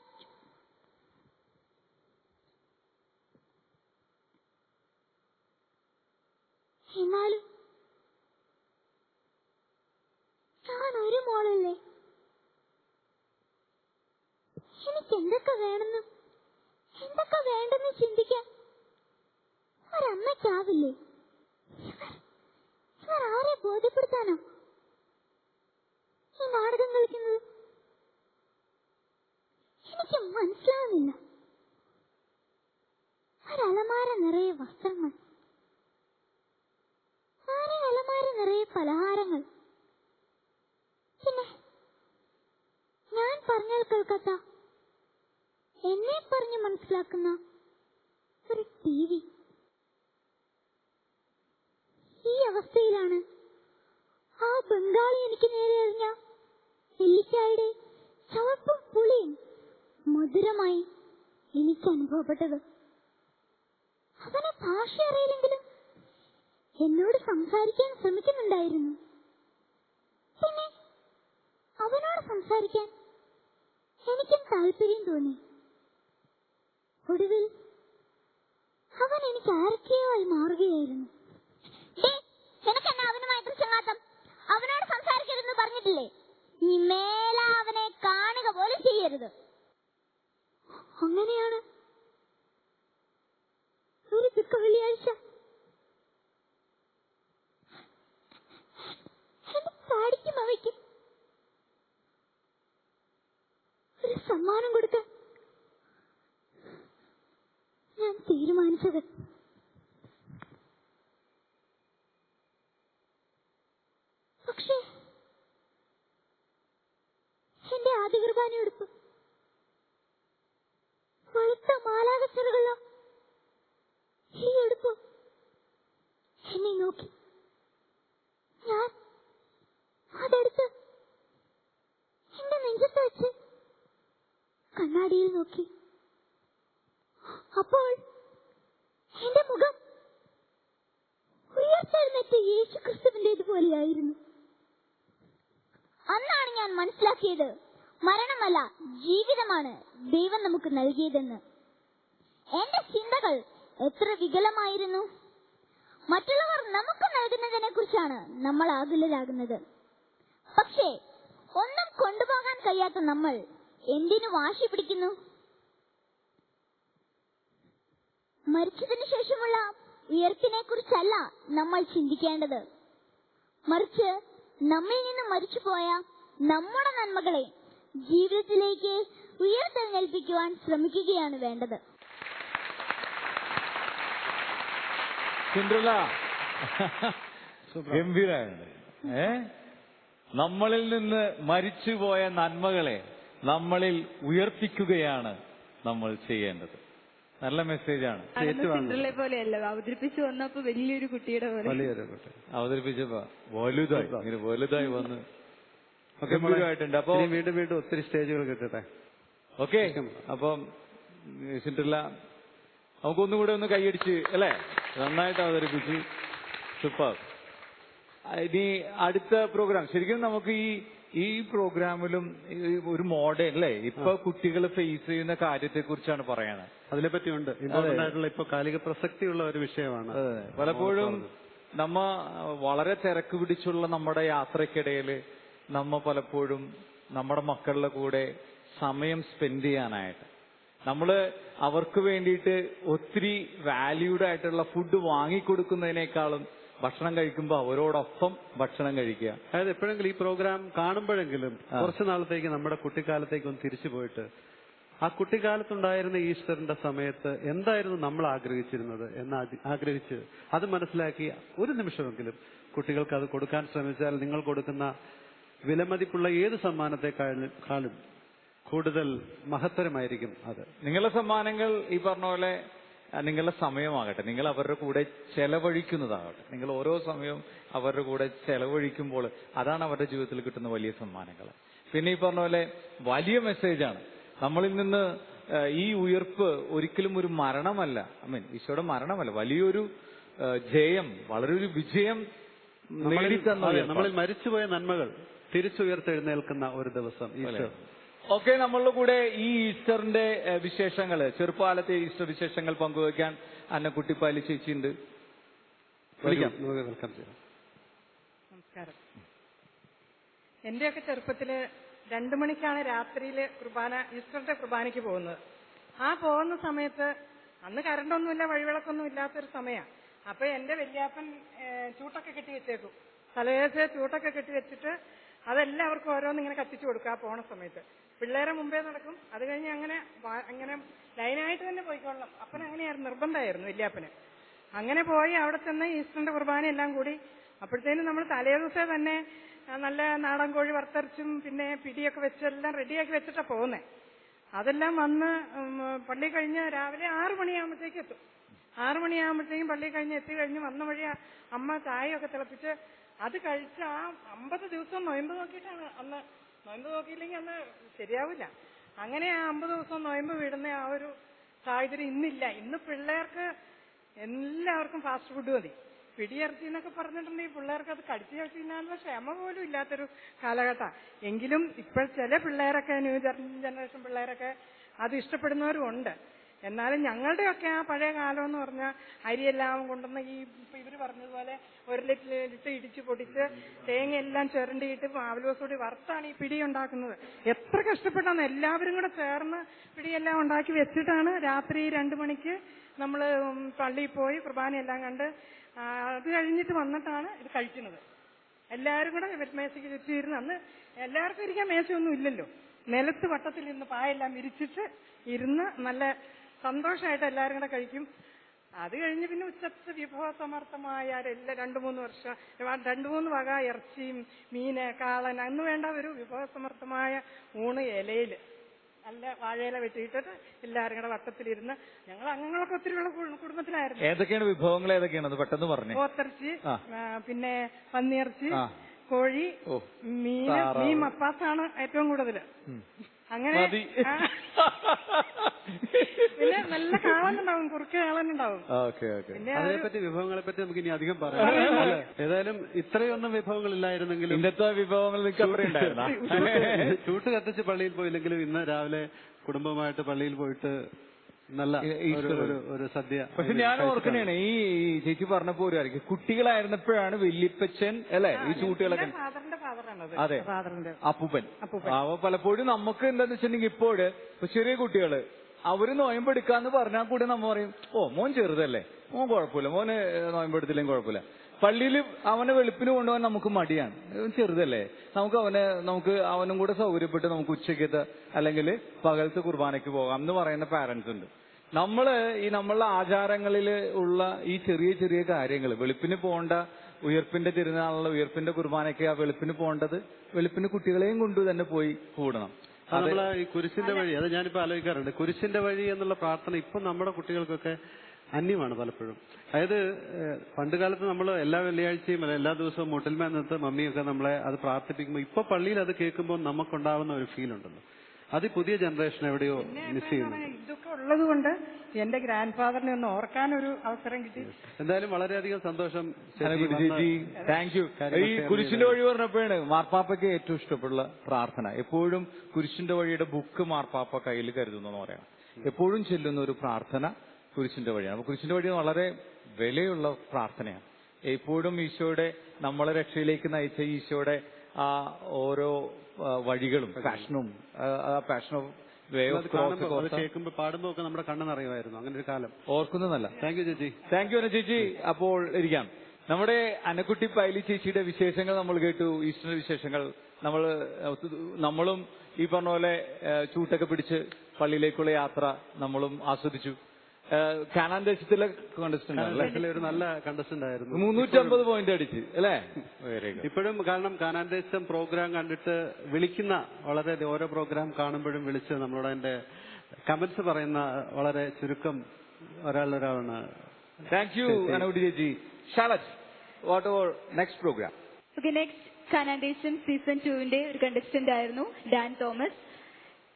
എന്നാലും ഞാൻ ഒരു മോളല്ലേ. എനിക്ക് എന്തൊക്കെ വേണമെന്നും എന്തൊക്കെ വേണ്ടെന്ന് ചിന്തിക്കാൻ ഒരമ്മയ്ക്കാവില്ലേ? ഇവർ ആരെ ബോധ്യപ്പെടുത്താനോ? നാടകം കളിക്കുന്നത്? എനിക്ക് മനസ്സിലാവുന്നില്ല. ഒരലമാര നിറയെ വസ്ത്രങ്ങൾ, അലമാര നിറയെ പലഹാരങ്ങൾ, പിന്നെ ഞാൻ പറഞ്ഞാൽ കേൾക്കാത്ത, എന്നെ പറഞ്ഞ് മനസ്സിലാക്കുന്ന ഒരു TV. ഈ അവസ്ഥയിലാണ് ആ ബംഗാളി എനിക്ക് നേരെ എറിഞ്ഞ നെല്ലിക്കായുടെ ചുവപ്പും പുളിയും മധുരമായി എനിക്ക് അനുഭവപ്പെട്ടത്. അവന് ഭാഷ അറിയില്ലെങ്കിലും എന്നോട് സംസാരിക്കാൻ ശ്രമിക്കുന്നുണ്ടായിരുന്നു. പിന്നെ അവനോട് സംസാരിക്കാൻ എനിക്കും താല്പര്യം തോന്നി. ഒടുവിൽ അവൻ എനിക്ക് ആരൊക്കെയോ ആയി മാറുകയായിരുന്നു. നിനക്കെന്നാ അവനുമായിട്ട് ചങ്ങാത്തം? അവനോട് സംസാരിക്കരുതെന്ന് പറഞ്ഞിട്ടില്ലേ? നീ മേല അവനെ കാണുക പോലും ചെയ്യരുത്. അങ്ങനെയാണ് ഒരു ദുഃഖ വെള്ളിയാഴ്ച പാടിക്കും അവയ്ക്കും ഒരു സമ്മാനം കൊടുക്കാൻ ഞാൻ തീരുമാനിച്ചത്. പക്ഷേ എന്റെ ആദ്യ കുർബാനയെടുപ്പ് വെളുത്ത മാലാകച്ചറുകള ഈ എടുപ്പ് എന്നെ നോക്കി. ഞാൻ അതെടുത്ത് എന്റെ നെഞ്ചത്ത് വെച്ച് കണ്ണാടിയിൽ നോക്കി. അപ്പോൾ എന്റെ മുഖം ഉയർത്തെഴുന്നേറ്റ യേശു ക്രിസ്തുവിന്റേതുപോലെയായിരുന്നു. അന്നാണ് ഞാൻ മനസ്സിലാക്കിയത്, മരണമല്ല ജീവിതമാണ് ദൈവം നമുക്ക് നൽകിയതെന്ന്. എന്റെ ചിന്തകൾ എത്ര വികലമായിരുന്നു. മറ്റുള്ളവർ നമുക്ക് നൽകുന്നതിനെ കുറിച്ചാണ് നമ്മൾ ആകുലരാകുന്നത്. പക്ഷേ ഒന്നും കൊണ്ടുപോകാൻ കഴിയാത്ത നമ്മൾ എന്തിനു വാശി പിടിക്കുന്നു? മരിച്ചതിനു ശേഷമുള്ള ഉയർപ്പിനെ കുറിച്ചല്ല നമ്മൾ ചിന്തിക്കേണ്ടത്, മറിച്ച് നമ്മിൽ നിന്ന് മരിച്ചുപോയ നമ്മുടെ നന്മകളെ ജീവിതത്തിലേക്ക് ഉയർത്തെഴുന്നേൽപ്പിക്കുവാൻ ശ്രമിക്കുകയാണ് വേണ്ടത്. ഗംഭീരാണ്. നമ്മളിൽ നിന്ന് മരിച്ചുപോയ നന്മകളെ നമ്മളിൽ ഉയർപ്പിക്കുകയാണ് നമ്മൾ ചെയ്യേണ്ടത്. നല്ല മെസ്സേജാണ്. പോലെയല്ല അവതരിപ്പിച്ചു വന്നപ്പോ വലിയൊരു കുട്ടിയുടെ പോലെ അവതരിപ്പിച്ചപ്പോ വലുതായി, ഇങ്ങനെ വലുതായി വന്ന് ഗംഭീരമായിട്ടുണ്ട്. അപ്പൊ വീണ്ടും വീണ്ടും ഒത്തിരി സ്റ്റേജുകൾ കിട്ടട്ടെ. ഓക്കെ, അപ്പം സിൻഡ്രല്ല നമുക്കൊന്നുകൂടെ ഒന്ന് കൈയടിച്ച് അല്ലേ? നന്നായിട്ട് അവതരിപ്പിച്ച്, സൂപ്പർ. ഇനി അടുത്ത പ്രോഗ്രാം ശരിക്കും നമുക്ക് ഈ പ്രോഗ്രാമിലും ഒരു മോഡേൺ അല്ലേ, ഇപ്പൊ കുട്ടികൾ ഫേസ് ചെയ്യുന്ന കാര്യത്തെ കുറിച്ചാണ് പറയണത്. അതിനെപ്പറ്റി ഉണ്ട്. ഇമ്പോർട്ടന്റ് ഇപ്പൊ കാലിക പ്രസക്തിയുള്ള ഒരു വിഷയമാണ്. പലപ്പോഴും നമ്മ വളരെ തിരക്ക് പിടിച്ചുള്ള നമ്മുടെ യാത്രക്കിടയിൽ നമ്മ പലപ്പോഴും നമ്മുടെ മക്കളുടെ കൂടെ സമയം സ്പെൻഡ് ചെയ്യാനായിട്ട് നമ്മള് അവർക്ക് വേണ്ടിയിട്ട് ഒത്തിരി വാല്യൂഡ് ആയിട്ടുള്ള ഫുഡ് വാങ്ങിക്കൊടുക്കുന്നതിനേക്കാളും ഭക്ഷണം കഴിക്കുമ്പോൾ അവരോടൊപ്പം ഭക്ഷണം കഴിക്കുക. അതായത് എപ്പോഴെങ്കിലും ഈ പ്രോഗ്രാം കാണുമ്പോഴെങ്കിലും കുറച്ചു നാളത്തേക്ക് നമ്മുടെ കുട്ടിക്കാലത്തേക്ക് ഒന്ന് തിരിച്ചു പോയിട്ട് ആ കുട്ടിക്കാലത്തുണ്ടായിരുന്ന ഈസ്റ്ററിന്റെ സമയത്ത് എന്തായിരുന്നു നമ്മൾ ആഗ്രഹിച്ചിരുന്നത് എന്ന് ആഗ്രഹിച്ച് അത് മനസ്സിലാക്കി ഒരു നിമിഷമെങ്കിലും കുട്ടികൾക്ക് അത് കൊടുക്കാൻ ശ്രമിച്ചാൽ നിങ്ങൾ കൊടുക്കുന്ന വിലമതിപ്പുള്ള ഏത് സമ്മാനത്തെക്കാളും കൂടുതൽ മഹത്തരമായിരിക്കും അത്. നിങ്ങളുടെ സമ്മാനങ്ങൾ ഈ പറഞ്ഞ പോലെ നിങ്ങളുടെ സമയമാകട്ടെ, നിങ്ങൾ അവരുടെ കൂടെ ചെലവഴിക്കുന്നതാകട്ടെ. നിങ്ങൾ ഓരോ സമയവും അവരുടെ കൂടെ ചെലവഴിക്കുമ്പോൾ അതാണ് അവരുടെ ജീവിതത്തിൽ കിട്ടുന്ന വലിയ സമ്മാനങ്ങൾ. പിന്നെ ഈ പറഞ്ഞ പോലെ വലിയ മെസ്സേജാണ്. നമ്മളിൽ നിന്ന് ഈ ഉയർപ്പ് ഒരിക്കലും ഒരു മരണമല്ല, ഈശോയുടെ മരണമല്ല, വലിയൊരു ജയം, വളരെ ഒരു വിജയം നേടിത്തന്ന, നമ്മളിൽ മരിച്ചുപോയ നന്മകൾ തിരിച്ചുയർത്തെഴുന്നേൽക്കുന്ന ഒരു ദിവസം ഈസ്റ്റർ. ഓക്കെ, നമ്മളുടെ കൂടെ ഈ ഈസ്റ്ററിന്റെ വിശേഷങ്ങള്, ചെറുപ്പകാലത്തെ ഈസ്റ്റർ വിശേഷങ്ങൾ പങ്കുവയ്ക്കാൻ അന്നക്കുട്ടിപ്പാലി ചേച്ചിയുണ്ട്. വെൽക്കം ചെയ്യാം. നമസ്കാരം. എന്റെയൊക്കെ ചെറുപ്പത്തില് 2 മണിക്കാണ് രാത്രിയില് ഈസ്റ്ററിന്റെ കുർബാനയ്ക്ക് പോകുന്നത്. ആ പോകുന്ന സമയത്ത് അന്ന് കറണ്ടൊന്നുമില്ല, വഴിവിളക്കൊന്നും ഇല്ലാത്തൊരു സമയമാണ്. അപ്പൊ എന്റെ വല്യാപ്പൻ ചൂട്ടൊക്കെ കെട്ടി വെച്ചേക്കും, തലേദിവസം ചൂട്ടൊക്കെ കെട്ടി വെച്ചിട്ട് അതെല്ലാവർക്കും ഓരോന്ന് ഇങ്ങനെ കത്തിച്ചു കൊടുക്കുക ആ പോണ സമയത്ത്. പിള്ളേരെ മുമ്പേ നടക്കും. അത് കഴിഞ്ഞ് അങ്ങനെ അങ്ങനെ ലൈനായിട്ട് തന്നെ പോയിക്കൊള്ളണം. അപ്പൻ അങ്ങനെയായിരുന്നു, നിർബന്ധമായിരുന്നു വല്യാപ്പന്. അങ്ങനെ പോയി അവിടെ ചെന്ന് ഈസ്റ്ററിന്റെ കുർബാന എല്ലാം കൂടി. അപ്പോഴത്തേനും നമ്മൾ തലേ ദിവസം തന്നെ നല്ല നാടൻ കോഴി വറുത്തരച്ചും പിന്നെ പിടിയൊക്കെ വെച്ചെല്ലാം റെഡിയാക്കി വെച്ചിട്ടാ പോകുന്നേ. അതെല്ലാം വന്ന് പള്ളി കഴിഞ്ഞ് രാവിലെ 6 മണിയാകുമ്പോഴത്തേക്ക് എത്തും. 6 മണിയാകുമ്പോഴത്തേക്കും പള്ളി കഴിഞ്ഞ് എത്തി കഴിഞ്ഞ് വന്ന വഴി അമ്മ ചായയൊക്കെ തിളപ്പിച്ച് അത് കഴിച്ച് ആ 50 ദിവസം നൊയമ്പ് നോക്കിയിട്ടാണ് അന്ന്. നൊയമ്പ് നോക്കിയില്ലെങ്കിൽ അന്ന് ശരിയാവില്ല. അങ്ങനെ ആ 50 ദിവസം നൊയമ്പ് വിടുന്ന ആ ഒരു സാഹചര്യം ഇന്നില്ല. ഇന്ന് പിള്ളേർക്ക് എല്ലാവർക്കും ഫാസ്റ്റ് ഫുഡ് മതി. പിടിയിറച്ചി എന്നൊക്കെ പറഞ്ഞിട്ടുണ്ടെങ്കിൽ പിള്ളേർക്ക് അത് കടിച്ചു കഴിച്ചാലുള്ള ക്ഷമ പോലും ഇല്ലാത്തൊരു കാലഘട്ടം. എങ്കിലും ഇപ്പോൾ ചില പിള്ളേരൊക്കെ ന്യൂ ജനറേഷൻ പിള്ളേരൊക്കെ അത് ഇഷ്ടപ്പെടുന്നവരും ഉണ്ട്. എന്നാലും ഞങ്ങളുടെയൊക്കെ ആ പഴയ കാലം എന്ന് പറഞ്ഞാൽ അരിയെല്ലാം കൊണ്ടുവന്ന് ഈ ഇവർ പറഞ്ഞതുപോലെ 1 ലിറ്റർ ഇടിച്ച് പൊടിച്ച് തേങ്ങയെല്ലാം ചുരണ്ടിയിട്ട് മാവലോസൂടി വറുത്താണ് ഈ പിടി ഉണ്ടാക്കുന്നത്. എത്ര കഷ്ടപ്പെട്ടാണ് എല്ലാവരും കൂടെ ചേർന്ന് പിടിയെല്ലാം ഉണ്ടാക്കി വെച്ചിട്ടാണ് രാത്രി 2 മണിക്ക് നമ്മൾ പള്ളിയിൽ പോയി കുർബാനയെല്ലാം കണ്ട് അത് കഴിഞ്ഞിട്ട് വന്നിട്ടാണ് ഇത് കഴിക്കുന്നത്. എല്ലാവരും കൂടെ മേശയ്ക്ക് ചുറ്റിയിരുന്ന്. അന്ന് എല്ലാവർക്കും ഇരിക്കാൻ മേശയൊന്നും ഇല്ലല്ലോ. നിലത്ത് വട്ടത്തിൽ ഇരുന്ന് പായെല്ലാം വിരിച്ചിട്ട് ഇരുന്ന് നല്ല സന്തോഷമായിട്ട് എല്ലാവരും കൂടെ കഴിക്കും. അത് കഴിഞ്ഞ് പിന്നെ ഉച്ചത്തെ വിഭവസമർത്ഥമായ 2-3 വർഷം 2-3 വക ഇറച്ചിയും മീന് കാളൻ അന്ന് വേണ്ട ഒരു വിഭവസമർത്ഥമായ ഊണ് ഇലയിൽ നല്ല വാഴയില വെട്ടിയിട്ടിട്ട് എല്ലാവരും കൂടെ വട്ടത്തിലിരുന്ന്. ഞങ്ങൾ അംഗങ്ങളൊക്കെ ഒത്തിരിയുള്ള കുടുംബത്തിലായിരുന്നു. ഏതൊക്കെയാണ് വിഭവങ്ങൾ? ഏതൊക്കെയാണ് പെട്ടെന്ന് പറഞ്ഞു? പോത്തിറച്ചി, പിന്നെ പന്നിയിറച്ചി, കോഴി, മീൻ മപ്പാസാണ് ഏറ്റവും കൂടുതൽ. അങ്ങനെ പിന്നെ നല്ല കാളനുണ്ടാവും, കുറുക്ക് കാളനുണ്ടാവും. അതിനെപ്പറ്റി വിഭവങ്ങളെ പറ്റി നമുക്ക് ഇനി അധികം പറയാം. ഏതായാലും ഇത്രയൊന്നും വിഭവങ്ങൾ ഇല്ലായിരുന്നെങ്കിലും ഇന്നത്തെ വിഭവങ്ങൾ ചൂട്ട് കത്തിച്ച് പള്ളിയിൽ പോയില്ലെങ്കിലും ഇന്ന് രാവിലെ കുടുംബമായിട്ട് പള്ളിയിൽ പോയിട്ട് നല്ല ഒരു സദ്യ. പക്ഷെ ഞാൻ ഓർക്കണേണ് ഈ ചേച്ചി പറഞ്ഞപ്പോ ഒരു കാര്യം, കുട്ടികളായിരുന്നപ്പോഴാണ് വല്യപ്പച്ചൻ അല്ലെ ഈ ചൂട്ടുകളൊക്കെ. അതെ, അപ്പൂപ്പൻ. അവ പലപ്പോഴും നമുക്ക് എന്താന്ന് വെച്ചിട്ടുണ്ടെങ്കിൽ ഇപ്പോഴ് ചെറിയ കുട്ടികള് അവര് നോയമ്പെടുക്കാന്ന് പറഞ്ഞാൽ കൂടി നമ്മ പറയും, ഓ മോൻ ചെറുതല്ലേ, മോൻ കുഴപ്പമില്ല, മോന് നോയമ്പെടുത്തില്ലെങ്കിൽ കുഴപ്പമില്ല. പള്ളിയിൽ അവനെ വെളുപ്പിന് കൊണ്ടുപോകാൻ നമുക്ക് മടിയാണ്, ചെറുതല്ലേ, നമുക്ക് അവനും കൂടെ സൗകര്യപ്പെട്ട് നമുക്ക് ഉച്ചയ്ക്കത്തെ അല്ലെങ്കിൽ പകലത്തെ കുർബാനയ്ക്ക് പോകാം എന്ന് പറയുന്ന പാരന്റ്സ് ഉണ്ട്. നമ്മളുടെ ആചാരങ്ങളിൽ ഉള്ള ഈ ചെറിയ ചെറിയ കാര്യങ്ങൾ, വെളുപ്പിന് പോകേണ്ട ഉയർപ്പിന്റെ തിരുനാളുള്ള ഉയർപ്പിന്റെ കുർബാനയ്ക്ക് ആ വെളുപ്പിന് പോകേണ്ടത് വെളുപ്പിന് കുട്ടികളെയും കൊണ്ട് തന്നെ പോയി കൂടണം. നമ്മള് ഈ കുരിശിന്റെ വഴി, അത് ഞാനിപ്പോ ആലോചിക്കാറുണ്ട്, കുരിശിന്റെ വഴി എന്നുള്ള പ്രാർത്ഥന ഇപ്പൊ നമ്മുടെ കുട്ടികൾക്കൊക്കെ അന്യമാണ് പലപ്പോഴും. അതായത് പണ്ട് കാലത്ത് നമ്മൾ എല്ലാ വെള്ളിയാഴ്ചയും അല്ല എല്ലാ ദിവസവും മുട്ടിൽമേ നിന്നിട്ട് മമ്മിയൊക്കെ നമ്മളെ അത് പ്രാർത്ഥിപ്പിക്കുമ്പോൾ ഇപ്പൊ പള്ളിയിൽ അത് കേൾക്കുമ്പോൾ നമുക്കുണ്ടാവുന്ന ഒരു ഫീൽ ഉണ്ടല്ലോ, അത് പുതിയ ജനറേഷൻ എവിടെയോ മിസ് ചെയ്യുന്നു. ഇതൊക്കെ ഉള്ളത് കൊണ്ട് എന്റെ ഗ്രാൻഡ് ഫാദറിനെ ഒന്ന് ഓർക്കാൻ ഒരു അവസരം കിട്ടി. എന്തായാലും വളരെയധികം സന്തോഷം ചേച്ചി, താങ്ക് യു. ഈ കുരിശിന്റെ വഴി പറഞ്ഞപ്പോഴാണ് മാർപ്പാപ്പയ്ക്ക് ഏറ്റവും ഇഷ്ടപ്പെടുന്ന പ്രാർത്ഥന. എപ്പോഴും കുരിശിന്റെ വഴിയുടെ ബുക്ക് മാർപ്പാപ്പ കയ്യിൽ കരുതുന്നു പറയാം. എപ്പോഴും ചെല്ലുന്ന ഒരു പ്രാർത്ഥന കുരിശിന്റെ വഴിയാണ്. അപ്പൊ കുരിശിന്റെ വഴി വളരെ വിലയുള്ള പ്രാർത്ഥനയാണ്. എപ്പോഴും ഈശോയുടെ നമ്മളെ രക്ഷയിലേക്ക് നയിച്ച ഈശോയുടെ ആ ഓരോ വഴികളും പാഷനും കേൾക്കുമ്പോൾ പാടുമ്പോ ഒക്കെ നമ്മുടെ കണ്ണ് നിറയുമായിരുന്നു. അങ്ങനെ ഒരു കാലം ഓർക്കുന്നതല്ല. താങ്ക് യു ചേച്ചി. താങ്ക് യു ചേച്ചി. അപ്പോൾ ഇരിക്കാം. നമ്മുടെ അന്നക്കുട്ടി പൈലി ചേച്ചിയുടെ വിശേഷങ്ങൾ നമ്മൾ കേട്ടു, ഈസ്റ്റർ വിശേഷങ്ങൾ. നമ്മളും ഈ പറഞ്ഞ പോലെ ചൂട്ടൊക്കെ പിടിച്ച് പള്ളിയിലേക്കുള്ള യാത്ര നമ്മളും ആസ്വദിച്ചു. കാനാൻ ദേശത്തിലെ കണ്ടസ്റ്റന്റ് ഒരു നല്ല കണ്ടസ്റ്റന്റ് ആയിരുന്നു. 350 പോയിന്റ് അടിച്ച് അല്ലേ? ഇപ്പോഴും കാരണം കാനാൻ ദേശം പ്രോഗ്രാം കണ്ടിട്ട് വിളിക്കുന്ന വളരെ ഓരോ പ്രോഗ്രാം കാണുമ്പോഴും വിളിച്ച് നമ്മളോട് അതിന്റെ കമന്റ്സ് പറയുന്ന വളരെ ചുരുക്കം ഒരാളാണ്. താങ്ക് യു അനൂടി ചേച്ചി. Shalet, what over next programme? Next Canaan Desam season 2 ഒരു കണ്ടസ്റ്റന്റ് ആയിരുന്നു ഡാൻ തോമസ്.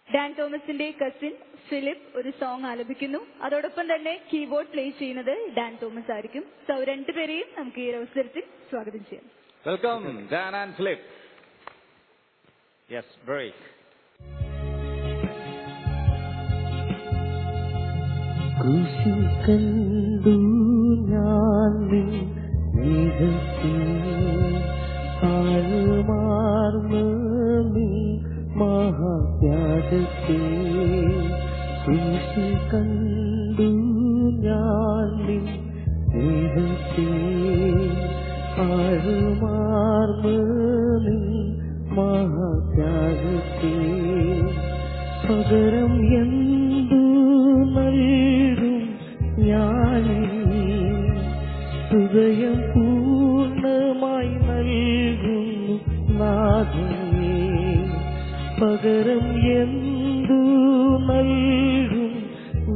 ഡാൻ തോമസിന്റെ കസിൻ ഫിലിപ്പ് ഒരു സോങ് ആലപിക്കുന്നു. അതോടൊപ്പം തന്നെ കീബോർഡ് പ്ലേ ചെയ്യുന്നത് ഡാൻ തോമസ് ആയിരിക്കും. സോ രണ്ടുപേരെയും നമുക്ക് ഈ അവസരത്തിൽ സ്വാഗതം ചെയ്യാം. Welcome Dan and Philip. Yes, break. കുരിശിൽ കണ്ടു ഞാൻ നിൻ ആഴമാർന്ന മഹാത്യാഗത്തെ, കുരിശിൽ കണ്ടു ഞാൻ നിൻ സ്നേഹത്തെ, ആഴമാർന്ന നാഥനേ പകരം എന്തു നൽകും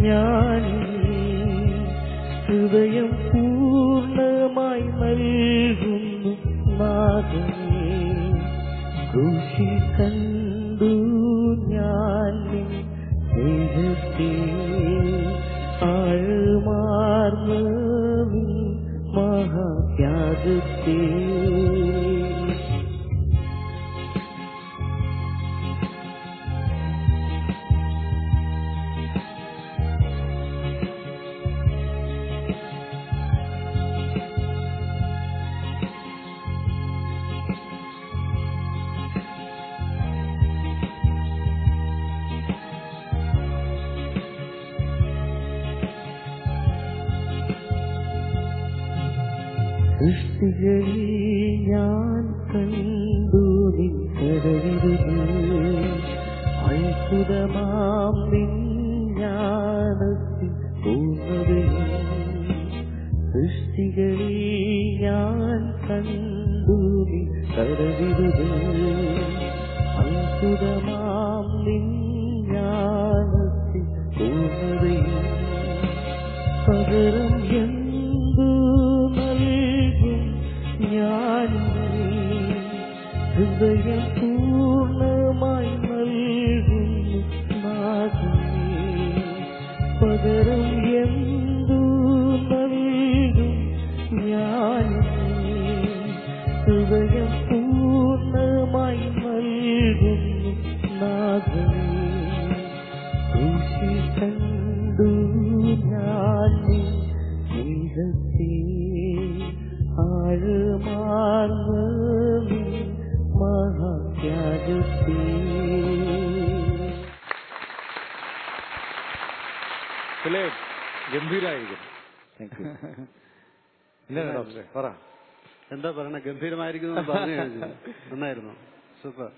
ഞാൻ ഹൃദയം പൂർണ്ണമായി നൽകുന്നു നാഥനേ ക്രൂശിൽ കണ്ടു ഞാൻ സ്നേഹത്തെ ആഴമാർന്ന മഹാത്യാഗത്തെ സൃഷ്ടികളിൽ ഞാൻ കണ്ടു നിൻ കരവിരുത് അത്ഭുതമാം നിൻ ജ്ഞാനത്തിൽ പൂർണ്ണതയും സൃഷ്ടികളിൽ ഞാൻ കണ്ടു നിൻ കരവിരുത് അത്ഭുതമാം നിൻ ജ്ഞാനത്തിൽ പൂർണ്ണതയും പകരം എന്തു ഞാൻ ഹൃദയം പൂർണ്ണമായി നൽകുന്നു നാഥനേ പകരം എന്തു നൽകും ഞാൻ ഹൃദയം പൂർണ്ണമായി നൽകുന്നു നാഥനേ ക്രൂശിൽ കണ്ടു ഞാൻ സ്നേഹത്തെ ആഴമാർന്ന മഹാത്യാഗത്തെ ഗംഭീരായിരിക്കും. പറ എന്താ പറയണ? ഗംഭീരമായിരിക്കുന്നു പറഞ്ഞു കഴിഞ്ഞു. നന്നായിരുന്നു, സൂപ്പർ.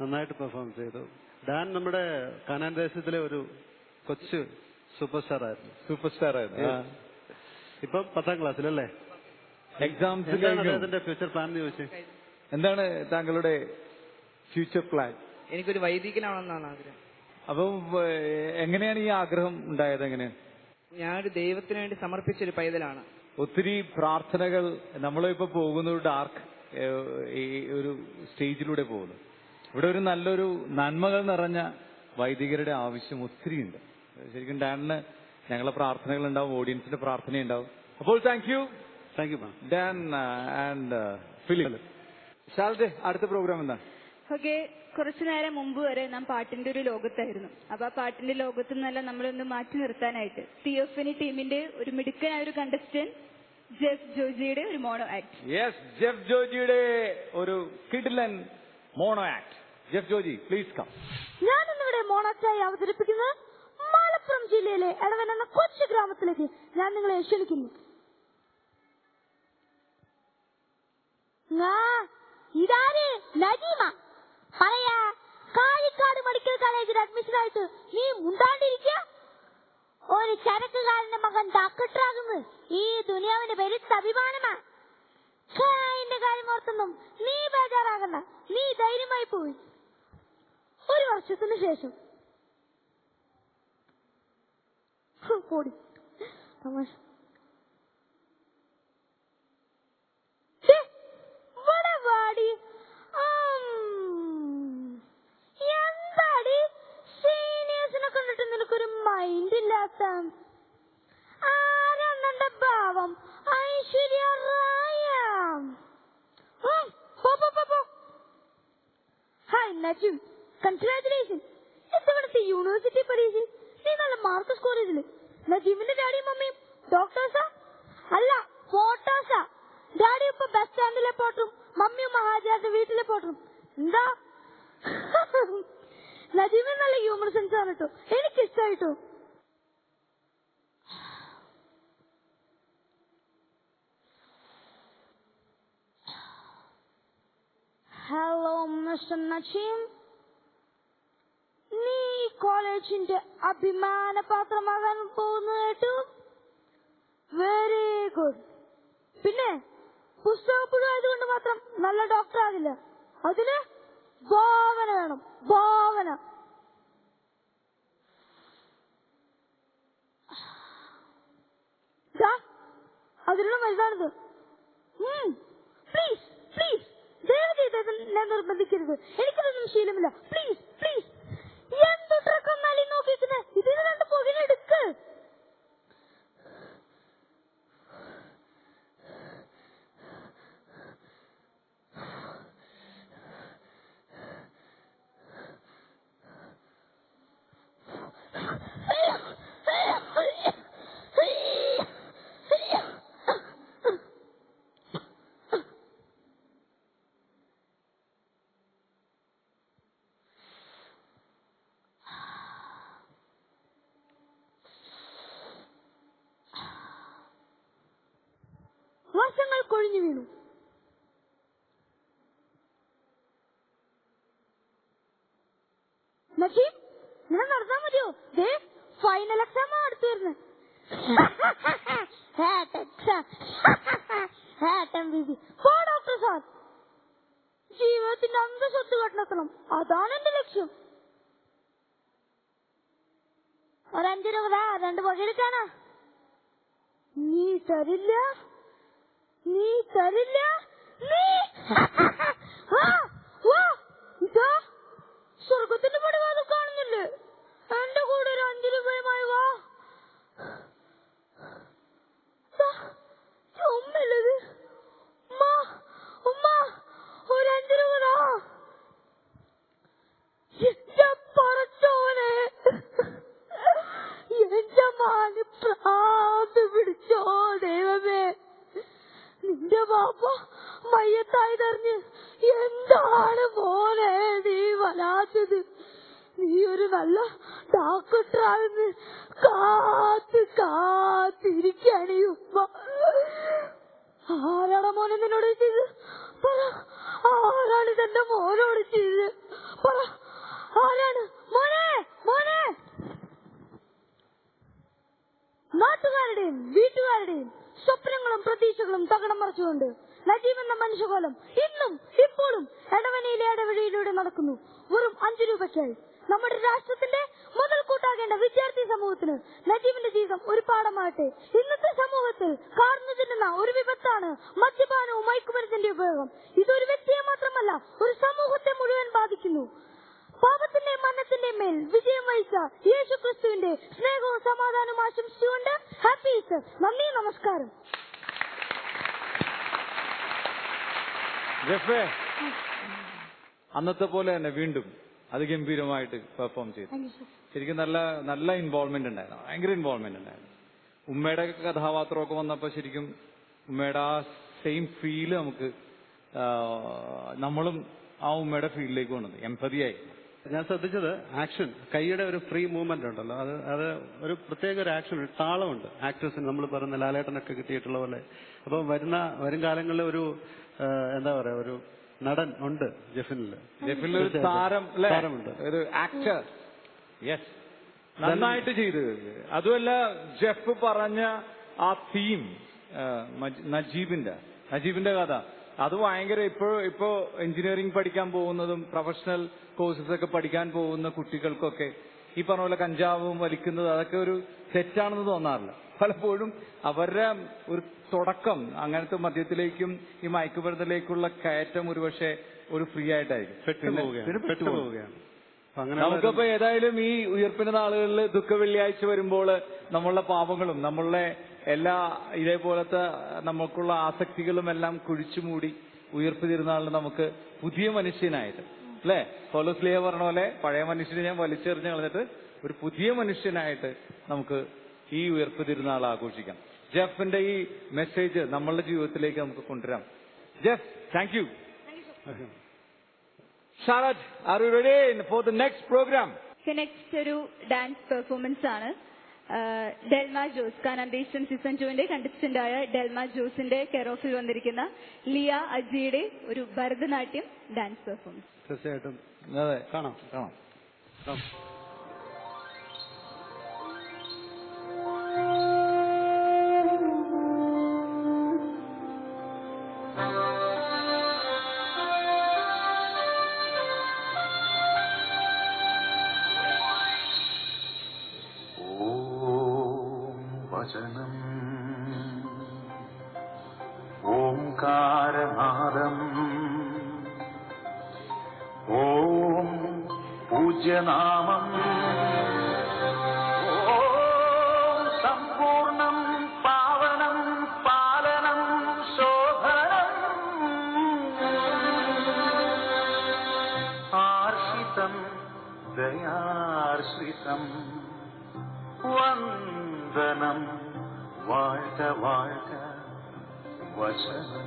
നന്നായിട്ട് പെർഫോം ചെയ്തു. ഡാൻ നമ്മുടെ കാനാൻ ദേശത്തിലെ ഒരു കൊച്ചു സൂപ്പർ സ്റ്റാർ ആയിരുന്നു. ഇപ്പം 10ാം ക്ലാസ്സിലല്ലേ? എക്സാംസ് അദ്ദേഹത്തിന്റെ ഫ്യൂച്ചർ പ്ലാൻ എന്ന് ചോദിച്ചു. എന്താണ് താങ്കളുടെ ഫ്യൂച്ചർ പ്ലാൻ? എനിക്കൊരു വൈദികനാണെന്നാണ് ആഗ്രഹം. അപ്പം എങ്ങനെയാണ് ഈ ആഗ്രഹം ഉണ്ടായത്? എങ്ങനെയാണ്? ഞാനൊരു ദൈവത്തിന് വേണ്ടി സമർപ്പിച്ചൊരു പൈതലാണ്. ഒത്തിരി പ്രാർത്ഥനകൾ നമ്മളിപ്പോ പോകുന്ന ഒരു ഡാർക്ക് ഈ ഒരു സ്റ്റേജിലൂടെ പോകുന്നു. ഇവിടെ ഒരു നല്ലൊരു നന്മകൾ നിറഞ്ഞ വൈദികരുടെ ആവശ്യം ഒത്തിരി ഉണ്ട്. ശരിക്കും ഡാനിന് ഞങ്ങളെ പ്രാർത്ഥനകൾ ഉണ്ടാവും, ഓഡിയൻസിന്റെ പ്രാർത്ഥന ഉണ്ടാവും. അപ്പോൾ thank you Dan and Philip. Sharada, അടുത്ത പ്രോഗ്രാം എന്താ? ഓക്കെ, കുറച്ചു നേരം മുമ്പ് വരെ നാം പാട്ടിന്റെ ഒരു ലോകത്തായിരുന്നു. അപ്പൊ ആ പാട്ടിന്റെ ലോകത്ത് നിന്നല്ല നമ്മളൊന്ന് മാറ്റി നിർത്താനായിട്ട് തിയോഫനി ടീമിന്റെ ഒരു മിടുക്കനായ ഒരു കണ്ടസ്റ്റന്റ് ജെഫ് ജോജിയുടെ ഒരു മോണോ ആക്ട്. യെസ്, ജെഫ് ജോജിയുടെ ഒരു കിഡിലൻ mono act. Jeff Joji, please come. ഞാൻ ഇന്നിവിടെ മോണോക്റ്റായി അവതരിപ്പിക്കുന്നത് മലപ്പുറം ജില്ലയിലെ എടവൻ എന്ന കൊച്ചു ഗ്രാമത്തിലേക്ക് ഞാൻ നിങ്ങളെ ക്ഷണിക്കുന്നു. ഇതാര്? നജീമ. പറയാ, കാലിക്കാട് മെഡിക്കൽ കോളേജിൽ അഡ്മിഷൻ ആയിട്ട് നീ മുണ്ടാണ്ടിരിക്ക. ഒരു ചരക്കുകാരന്റെ മകൻ ഡോക്ടറാകുന്നത് ഈ ദുനിയാവിന്റെ വലിയ അഭിമാനമാ. എന്റെ കാര്യം ഓർത്തൊന്നും നീ ബേജാറാകണ്ട, നീ ധൈര്യമായി പോയി. ഒരു വർഷത്തിന് ശേഷം പോടി തമാശ. എന്താടി സീനിയേഴ്സിനെ കണ്ടിട്ട് നിനക്കൊരു മൈൻഡ് ഇല്ലാത്ത? ആരാണെന്റെ ഭാവം? ഐശ്വര്യ റായ. Hi Naju, congratulation. ഇത്തവണത്തെ യൂണിവേഴ്സിറ്റി പരീക്ഷയിൽ നീ നല്ല മാർക്ക് സ്കോർ ചെയ്തില്ലേ? നജീമിന്റെ ഡാഡിയും മമ്മിയും ഡോക്ടേഴ്സാ? അല്ല, ഫോട്ടോസാ. ഡാഡി ഇപ്പൊ ബസ് സ്റ്റാൻഡിലെ പോട്ടും മമ്മിയും മഹാജാന്റെ വീട്ടിലെ പോട്ടും. എന്താ നജീമിന് നല്ല ഹ്യൂമർ സെൻസ് ആണ് കേട്ടോ, എനിക്കിഷ്ടായിട്ടോ. ഹലോ മിസ്റ്റർ നജീം, നീ കോളേജിന്റെ അഭിമാനപാത്രമാകാൻ പോകുന്നു കേട്ടു. Very good. പിന്നെ പുസ്തകപ്പുഴ ആയതുകൊണ്ട് മാത്രം നല്ല ഡോക്ടർ ആകില്ല. അതിന് ഭാവന വേണം, ഭാവന. അതിനുള്ള വലുതാണിത്. പ്ലീസ് പ്ലീസ് ദയവ് ചെയ്ത് എന്നെ നിർബന്ധിക്കരുത്. എനിക്കതൊന്നും ശീലമില്ല. Please please. എന്തു ട്രക്കൊന്നാലി നോക്കിക്കുന്നത്? ഇതിന് 2 പുകയെടുക്ക്. വർഷങ്ങൾ കൊഴിഞ്ഞു വീണു. നജീം, ഞാൻ നടന്നാ മതിയോ? ഫൈനൽ എക്സാം അടുത്ത് വരുന്നത്. ഡോക്ടർ സാർ, ജീവിതത്തിന്റെ അന്തസ്വത്ത് കണ്ടെത്തണം. അതാണ് എന്റെ ലക്ഷ്യം. ഒരു 5 രൂപ 2 പുകയെടുക്കാനാ. നീ തരില്ല, നീ തരില്ല, നീ. ഇതാ സ്വർഗത്തിന്റെ പടിവാതിൽ കാണുന്നില്ലേ? എന്റെ കൂടെ ഒരു 5 രൂപയുമായി വാ. ഉമ്മല്ലത് ഉമ്മ, ഒരു 5 രൂപ. പറച്ചോനെ, എന്റെ മാന് പ്രാന്ത് പിടിച്ചോ ദൈവമേ. നിന്റെ ബാപ്പ മയ്യത്തായതറിഞ്ഞ് എന്താണ് മോനെ നീ വരാത്തത്? നീ ഒരു നല്ല ഡോക്ടറാണെന്ന് കാത്തിരിക്കാണ് ഈ ഉമ്മ. ആരാണ് മോനെ നിന്നോട് ചെയ്ത്? പറ, ആരാണ് ഇതെന്റെ മോനോട് ചെയ്ത്? പറ, ആരാണ്? മോനെ, മോനെ. നാട്ടുകാരുടെയും വീട്ടുകാരുടെയും സ്വപ്നങ്ങളും പ്രതീക്ഷകളും തകടം മറിച്ചുകൊണ്ട് നജീബ് എന്ന മനുഷ്യകോലം ഇന്നും ഇപ്പോഴും എടവനയിലെ ഇടവഴിയിലൂടെ നടക്കുന്നു. വെറും 5 രൂപയ്ക്കായി നമ്മുടെ രാഷ്ട്രത്തിന്റെ മുതൽക്കൂട്ടാകേണ്ട വിദ്യാർത്ഥി സമൂഹത്തിന് നജീബിന്റെ ജീവിതം ഒരു പാഠമാകട്ടെ. ഇന്നത്തെ സമൂഹത്തിൽ കാർന്നു തിന്നുന്ന ഒരു വിപത്താണ് മദ്യപാനവും മയക്കുമരുന്നിന്റെ ഉപയോഗം. ഇതൊരു വ്യക്തിയെ മാത്രമല്ല, ഒരു സമൂഹത്തെ മുഴുവൻ ബാധിക്കുന്നു. പാപത്തിന്റെയും മരണത്തിന്റെയും മേൽ വിജയം വഹിച്ച യേശു ക്രിസ്തുവിന്റെ സ്നേഹവും സമാധാനവും ആശംസിച്ചുകൊണ്ട് ഹാപ്പി ഈസ്റ്റർ. നന്ദി, നമസ്കാരം. അന്നത്തെ പോലെ തന്നെ വീണ്ടും അതിഗംഭീരമായിട്ട് പെർഫോം ചെയ്തു. ശരിക്കും നല്ല നല്ല ഇൻവോൾവ്മെന്റ് ഉണ്ടായിരുന്നു, ഭയങ്കര ഇൻവോൾവ്മെന്റ് ഉണ്ടായിരുന്നു. ഉമ്മയുടെ കഥാപാത്രമൊക്കെ വന്നപ്പോൾ ശരിക്കും ഉമ്മയുടെ ആ സെയിം ഫീല് നമുക്ക് നമ്മളും ആ ഉമ്മയുടെ ഫീൽഡിലേക്ക് കൊണ്ടു എംപതിയായി. ഞാൻ ശ്രദ്ധിച്ചത് ആക്ഷൻ, കൈയുടെ ഒരു ഫ്രീ മൂവ്മെന്റ് ഉണ്ടല്ലോ, അത് ഒരു പ്രത്യേക ഒരു ആക്ഷൻ, ഒരു താളമുണ്ട് ആക്ടേഴ്സിന്. നമ്മൾ പറയുന്ന ലാലേട്ടനൊക്കെ കിട്ടിയിട്ടുള്ള പോലെ. അപ്പം വരും കാലങ്ങളിൽ ഒരു എന്താ പറയാ, ഒരു നടൻ ഉണ്ട് ജെഫിനില്. ഒരു താരമുണ്ട്, ഒരു ആക്ടർ. യെസ്, നന്നായിട്ട് ചെയ്തു. അതുമല്ല, ജെഫ് പറഞ്ഞ ആ തീം നജീബിന്റെ കഥ അത് ഭയങ്കര ഇപ്പോ എഞ്ചിനീയറിംഗ് പഠിക്കാൻ പോകുന്നതും പ്രൊഫഷണൽ കോഴ്സസ് ഒക്കെ പഠിക്കാൻ പോകുന്ന കുട്ടികൾക്കൊക്കെ ഈ പറഞ്ഞ പോലെ കഞ്ചാവും വലിക്കുന്നത് അതൊക്കെ ഒരു തെറ്റാണെന്ന് തോന്നാറില്ല. പലപ്പോഴും അവരുടെ ഒരു തുടക്കം അങ്ങനത്തെ മദ്യത്തിലേക്കും ഈ മയക്കുമരുന്നിലേക്കുള്ള കയറ്റം ഒരുപക്ഷെ ഒരു ഫ്രീ ആയിട്ടായിരിക്കും. പെട്ടുപോവുകയാണ്. നമുക്കപ്പോ ഏതായാലും ഈ ഉയർപ്പിന്റെ നാളുകളിൽ ദുഃഖ വെള്ളിയാഴ്ച വരുമ്പോൾ നമ്മളുടെ പാപങ്ങളും നമ്മളുടെ എല്ലാ ഇതേപോലത്തെ നമുക്കുള്ള ആസക്തികളും എല്ലാം കുഴിച്ചുമൂടി ഉയർപ്പ് തിരുനാളിന് നമുക്ക് പുതിയ മനുഷ്യനായിട്ട്, അല്ലെ, പൗലോസ് ലീഹ പറഞ്ഞ പോലെ പഴയ മനുഷ്യനെ ഞാൻ വലിച്ചെറിഞ്ഞ് കളഞ്ഞിട്ട് ഒരു പുതിയ മനുഷ്യനായിട്ട് നമുക്ക് ഈ ഉയർപ്പ് തിരുനാൾ ആഘോഷിക്കാം. ജെഫിന്റെ ഈ മെസ്സേജ് നമ്മളുടെ ജീവിതത്തിലേക്ക് നമുക്ക് കൊണ്ടുവരാം. Jeff, thank you. Sharat, are you ready for the next program? Next ഒരു ഡാൻസ് പെർഫോമൻസ് ആണ്. ഡെൽമ ജോസ്, കാനാന്തേശൻ സീസൺ 2 കണ്ടസ്റ്റന്റ് ആയ ഡെൽമ ജോസിന്റെ കെയർ ഓഫിൽ വന്നിരിക്കുന്ന ലിയ അജിയുടെ ഒരു ഭരതനാട്യം ഡാൻസ് പെർഫോമൻസ്. തീർച്ചയായിട്ടും കാണാം. ഓം പൂജ്യനാമം ഓം സമ്പൂർണം പാവനം പാലനം ശോഭനം ആർഷിതം ദയാർഷിതം വന്ദനം വാഴ്ക വാഴ്ക വചനം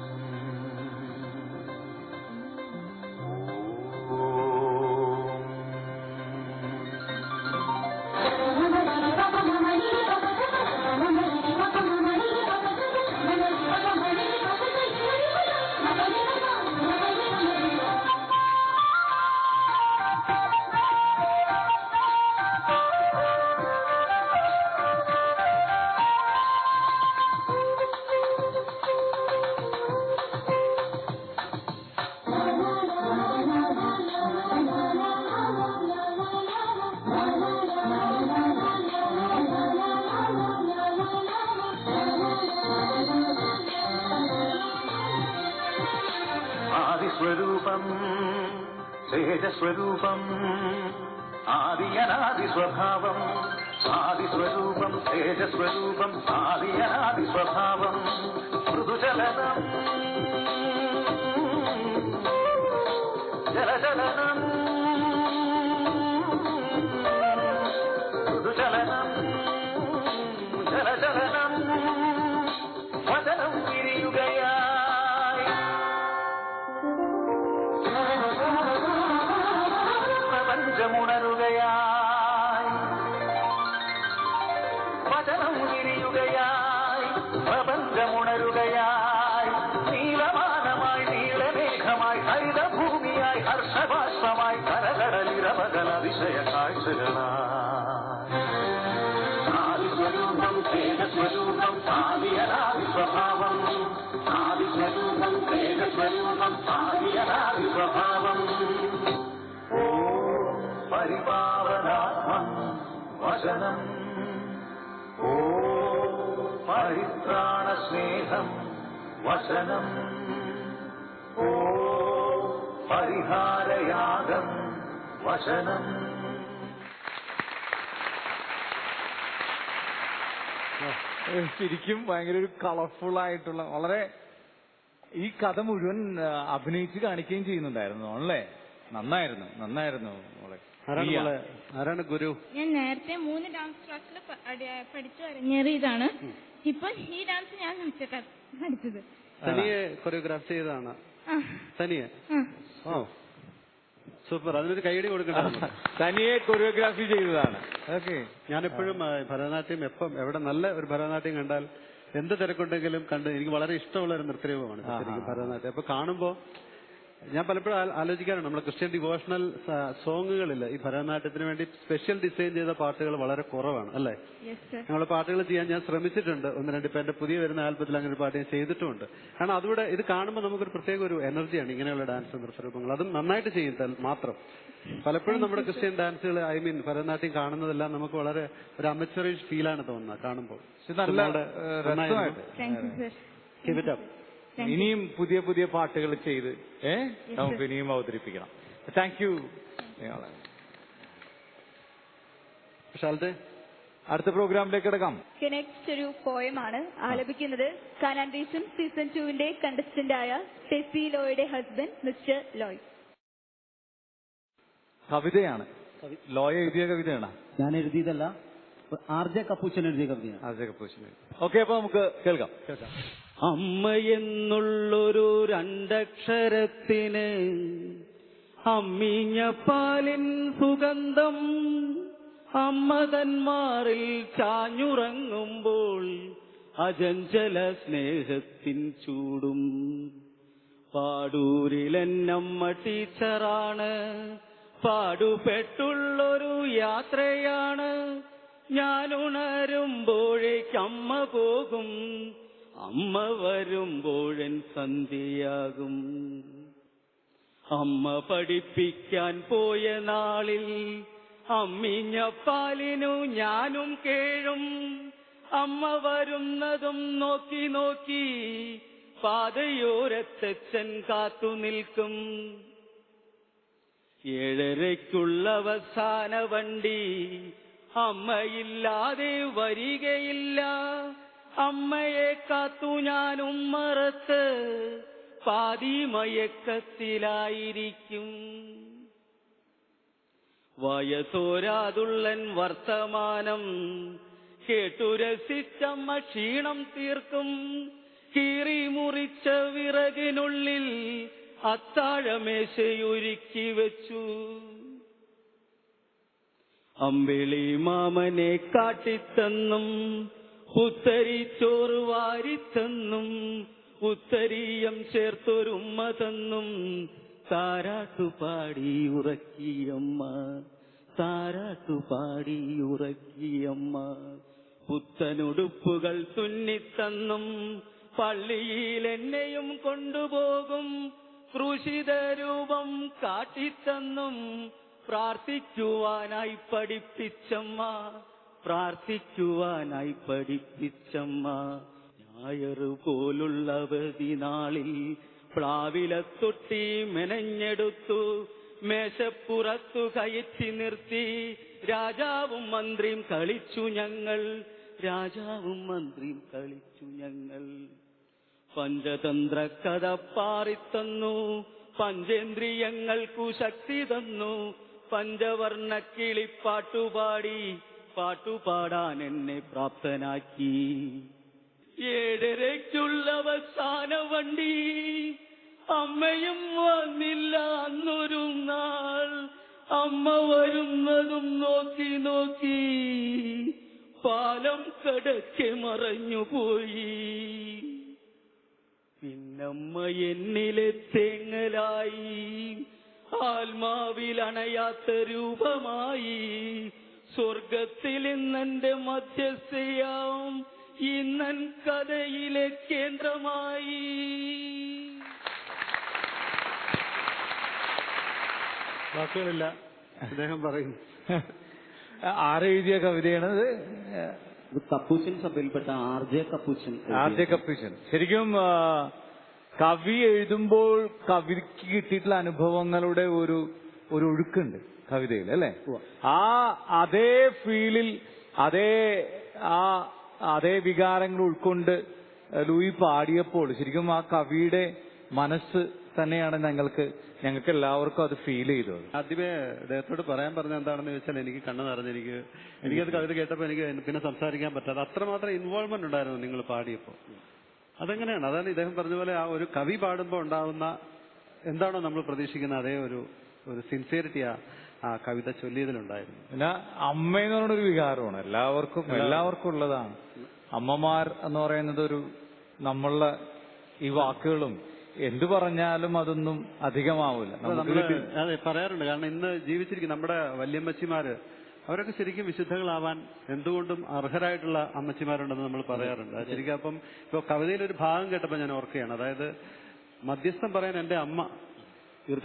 ആദിസ്വരൂപം തേജസ്വരൂപം ആദിയനാദിസ്വഭാവം ആദിസ്വരൂപം തേജസ്വരൂപം ആദിയനാദിസ്വഭാവം മൃദുചലനം ജലചലനം മൃദുചലനം ജലചലനം വചനം തിരിയുകയായി പ്രപഞ്ചമുണരുകയായി വചനം തിരിയുകയായി പ്രപഞ്ചമുണരുകയായി നീലമാനമായി നീലമേഘമായി ഹരിതഭൂമിയായി ഹർഷഭാഷ്പമായി കരകടലിരവകല അതിശയ കാഴ്ചകളായി ആദിസ്വരൂപം തേജസ്വരൂപം ആദിയനാദിസ്വഭാവം ആദിസ്വരൂപം തേജസ്വരൂപം ആദിയനാദിസ്വഭാവം ഓം പരിപാവനാത്മം വചനം ഓം പരിത്രാണസ്നേഹം വചനം ഓം പരിഹാരയാഗം വചനം. ശരിക്കും ഭയങ്കര ഒരു കളർഫുൾ ആയിട്ടുള്ള വളരെ ഈ കഥ മുഴുവൻ അഭിനയിച്ച് കാണിക്കുകയും ചെയ്യുന്നുണ്ടായിരുന്നു അല്ലേ? നന്നായിരുന്നു മോളെ. ആരാണ് ഗുരു? ഞാൻ നേരത്തെ 3 ഡാൻസ് ക്ലാസ്സിൽ പഠിച്ചു അരങ്ങേറിയതാണ്. ഇപ്പൊ ഈ ഡാൻസ് ഞാൻ പഠിച്ചത്. തനിയെ കൊറിയോഗ്രാഫ് ചെയ്തതാണ്? തനിയെ? ഓ സൂപ്പർ, അതിനൊരു കൈയടി കൊടുക്കണം. തനിയെ കൊറിയോഗ്രാഫി ചെയ്തതാണ്. ഓക്കെ. ഞാനെപ്പോഴും ഭരതനാട്യം എവിടെ നല്ല ഒരു ഭരതനാട്യം കണ്ടാൽ എന്ത് തിരക്കുണ്ടെങ്കിലും കണ്ട് എനിക്ക് വളരെ ഇഷ്ടമുള്ള ഒരു നൃത്തരൂപമാണ് ശരിക്കും ഭരതനാട്യം. അപ്പൊ കാണുമ്പോ ഞാൻ പലപ്പോഴും ആലോചിക്കാറുണ്ട്, നമ്മുടെ ക്രിസ്ത്യൻ ഡിവോഷണൽ സോങ്ങുകളിൽ ഈ ഭരതനാട്യത്തിന് വേണ്ടി സ്പെഷ്യൽ ഡിസൈൻ ചെയ്ത പാട്ടുകൾ വളരെ കുറവാണ് അല്ലേ? ഞങ്ങൾ പാട്ടുകൾ ചെയ്യാൻ ഞാൻ ശ്രമിച്ചിട്ടുണ്ട് 1-2. ഇപ്പൊ എന്റെ പുതിയ വരുന്ന ആൽബത്തിൽ അങ്ങനെ ഒരു പാട്ട് ഞാൻ ചെയ്തിട്ടുമുണ്ട്. കാരണം അതുകൂടെ ഇത് കാണുമ്പോൾ നമുക്കൊരു പ്രത്യേക ഒരു എനർജിയാണ് ഇങ്ങനെയുള്ള ഡാൻസ് നൃത്തരൂപങ്ങൾ. അതും നന്നായിട്ട് ചെയ്യും മാത്രം. പലപ്പോഴും നമ്മുടെ ക്രിസ്ത്യൻ ഡാൻസുകൾ ഭരതനാട്യം കാണുന്നതെല്ലാം നമുക്ക് വളരെ ഒരു അമച്വറേജ് ഫീലാണ് തോന്നുന്നത് കാണുമ്പോൾ. ഇനിയും പുതിയ പുതിയ പാട്ടുകൾ ചെയ്ത് നമുക്ക് ഇനിയും അവതരിപ്പിക്കണം. Thank you. അടുത്ത പ്രോഗ്രാമിലേക്ക് കിടക്കാം. നെക്സ്റ്റ് ഒരു പോയമാണ് ആലപിക്കുന്നത് കാനാൻഡീസും സീസൺ 2 കണ്ടസ്റ്റന്റ് ആയ ടെസി ലോയുടെ ഹസ്ബൻഡ് മിസ്റ്റർ ലോയ്. കവിതയാണ്. ലോയ എഴുതിയ കവിതയാണ്. ഞാൻ എഴുതിയതല്ല, ആർ ജെ കപ്പൂച്ചൻ എഴുതിയ കവിതയാണ്. R J Capuchin. ഓക്കെ, അപ്പൊ നമുക്ക് കേൾക്കാം. അമ്മ എന്നുള്ളൊരു 2 അക്ഷരത്തിന് അമ്മിഞ്ഞ പാലിൻ സുഗന്ധം അമ്മ തന്മാറിൽ ചാഞ്ഞുറങ്ങുമ്പോൾ അജഞ്ചല സ്നേഹത്തിൻ ചൂടും. പാടൂരിലെന്നമ്മ ടീച്ചറാണ്, പാടുപെട്ടുള്ളൊരു യാത്രയാണ്. ഞാനുണരുമ്പോഴേക്കമ്മ പോകും, അമ്മ വരുമ്പോഴൻ സന്ധ്യയാകും. അമ്മ പഠിപ്പിക്കാൻ പോയ നാളിൽ അമ്മിഞ്ഞപ്പാലിനു ഞാനും കേഴും. അമ്മ വരുന്നതും നോക്കി നോക്കി പാതയോരത്തച്ഛൻ കാത്തു നിൽക്കും. ഏഴരയ്ക്കുള്ള അവസാന വണ്ടി അമ്മയില്ലാതെ വരികയില്ല. അമ്മയെ കാത്തു ഞാനും മറത്ത് പാതിമയക്കത്തിലായിരിക്കും. വയസ്സോരാതുള്ളൻ വർത്തമാനം കേട്ടുരസിച്ചമ്മ ക്ഷീണം തീർക്കും. കീറി മുറിച്ച വിറകിനുള്ളിൽ അത്താഴമേശയൊരുക്കി വെച്ചു. അമ്പിളി മാമനെ കാട്ടിത്തന്നും ഉത്തരി ചോറ് വാരിത്തന്നും ഉത്തരീയം ചേർത്തൊരുമ്മ തന്നും താരാട്ടുപാടി ഉറക്കിയമ്മ, താരാട്ടുപാടി ഉറക്കിയമ്മ. പുത്തനുടുപ്പുകൾ തുന്നിത്തന്നും പള്ളിയിൽ എന്നെയും കൊണ്ടുപോകും. ക്രൂശിത രൂപം കാട്ടിത്തന്നും പ്രാർത്ഥിക്കുവാനായി പഠിപ്പിച്ചമ്മ, പ്രാർത്ഥിക്കുവാനായി പഠിപ്പിച്ചമ്മ. ഞായറ് പോലുള്ള അവധി നാളിൽ പ്ലാവിലത്തൊട്ടി മെനഞ്ഞെടുത്തു. മേശപ്പുറത്തു കയറ്റി നിർത്തി രാജാവും മന്ത്രിയും കളിച്ചു ഞങ്ങൾ, രാജാവും മന്ത്രിയും കളിച്ചു ഞങ്ങൾ. പഞ്ചതന്ത്ര കഥ പാറിത്തന്നു, പഞ്ചേന്ദ്രിയങ്ങൾക്കു ശക്തി തന്നു. പഞ്ചവർണ്ണ കിളിപ്പാട്ടുപാടി പാട്ടുപാടാൻ എന്നെ പ്രാപ്തനാക്കി. ഏഴരയ്ക്കുള്ള അവസാന വണ്ടി അമ്മയും വന്നില്ല അന്നൊരു നാൾ. അമ്മ വരുന്നതും നോക്കി നോക്കി പാലം കടക്കെ മറഞ്ഞുപോയി. പിന്നമ്മ എന്നിലെ തേങ്ങലായി, ആത്മാവിൽ അണയാത്ത രൂപമായി. സ്വർഗത്തിൽ ഇന്നെന്റെ മധ്യസ്ഥയാവും, ഇന്നൻ കഥയിലെ കേന്ദ്രമായി. വാക്കുകളില്ല, അദ്ദേഹം പറയും. ആരെഴുതിയ കവിതയാണത്? കപ്പൂച്ചൻ സഭയിൽപ്പെട്ട ആർ.ജെ. കപ്പൂച്ചൻ. ആർ.ജെ. കപ്പൂച്ചൻ. ശരിക്കും കവി എഴുതുമ്പോൾ കവിക്ക് കിട്ടിയിട്ടുള്ള അനുഭവങ്ങളുടെ ഒരു ഒഴുക്കുണ്ട് കവിതയിൽ, അല്ലെ? അതേ ഫീലിൽ അതേ വികാരങ്ങൾ ഉൾക്കൊണ്ട് ലൂയി പാടിയപ്പോൾ ശരിക്കും ആ കവിയുടെ മനസ്സ് തന്നെയാണ് ഞങ്ങൾക്ക് എല്ലാവർക്കും അത് ഫീൽ ചെയ്തത്. ആദ്യമേ അദ്ദേഹത്തോട് പറയാൻ പറഞ്ഞ എന്താണെന്ന് ചോദിച്ചാൽ എനിക്ക് കണ്ണു നിറഞ്ഞ് എനിക്കത് കവിത കേട്ടപ്പോൾ എനിക്ക് പിന്നെ സംസാരിക്കാൻ പറ്റാതെ അത്രമാത്രം ഇൻവോൾവ്മെന്റ് ഉണ്ടായിരുന്നു നിങ്ങൾ പാടിയപ്പോൾ. അതെങ്ങനെയാണ്? അതാണ് ഇദ്ദേഹം പറഞ്ഞ പോലെ ആ ഒരു കവി പാടുമ്പോൾ ഉണ്ടാവുന്ന എന്താണോ നമ്മൾ പ്രതീക്ഷിക്കുന്ന അതേ ഒരു സിൻസിയറിറ്റി ആ കവിത ചൊല്ലിയതിലുണ്ടായിരുന്നു. പിന്നെ അമ്മയെന്ന് പറയുന്നൊരു വികാരമാണ് എല്ലാവർക്കും ഉള്ളതാണ്. അമ്മമാർ എന്ന് പറയുന്നത് നമ്മളുടെ ഈ വാക്കുകളും എന്തു പറഞ്ഞാലും അതൊന്നും അധികമാവില്ല. അതെ, പറയാറുണ്ട്. കാരണം ഇന്ന് ജീവിച്ചിരിക്കും നമ്മുടെ വല്യമ്മച്ചിമാര്, അവരൊക്കെ ശരിക്കും വിശുദ്ധകളാവാൻ എന്തുകൊണ്ടും അർഹരായിട്ടുള്ള അമ്മച്ചിമാരുണ്ടെന്ന് നമ്മൾ പറയാറുണ്ട്. ശരിക്കും അപ്പം ഇപ്പൊ കവിതയിലൊരു ഭാഗം കേട്ടപ്പോൾ ഞാൻ ഓർക്കുകയാണ്. അതായത് മധ്യസ്ഥം പറയാൻ എന്റെ അമ്മ,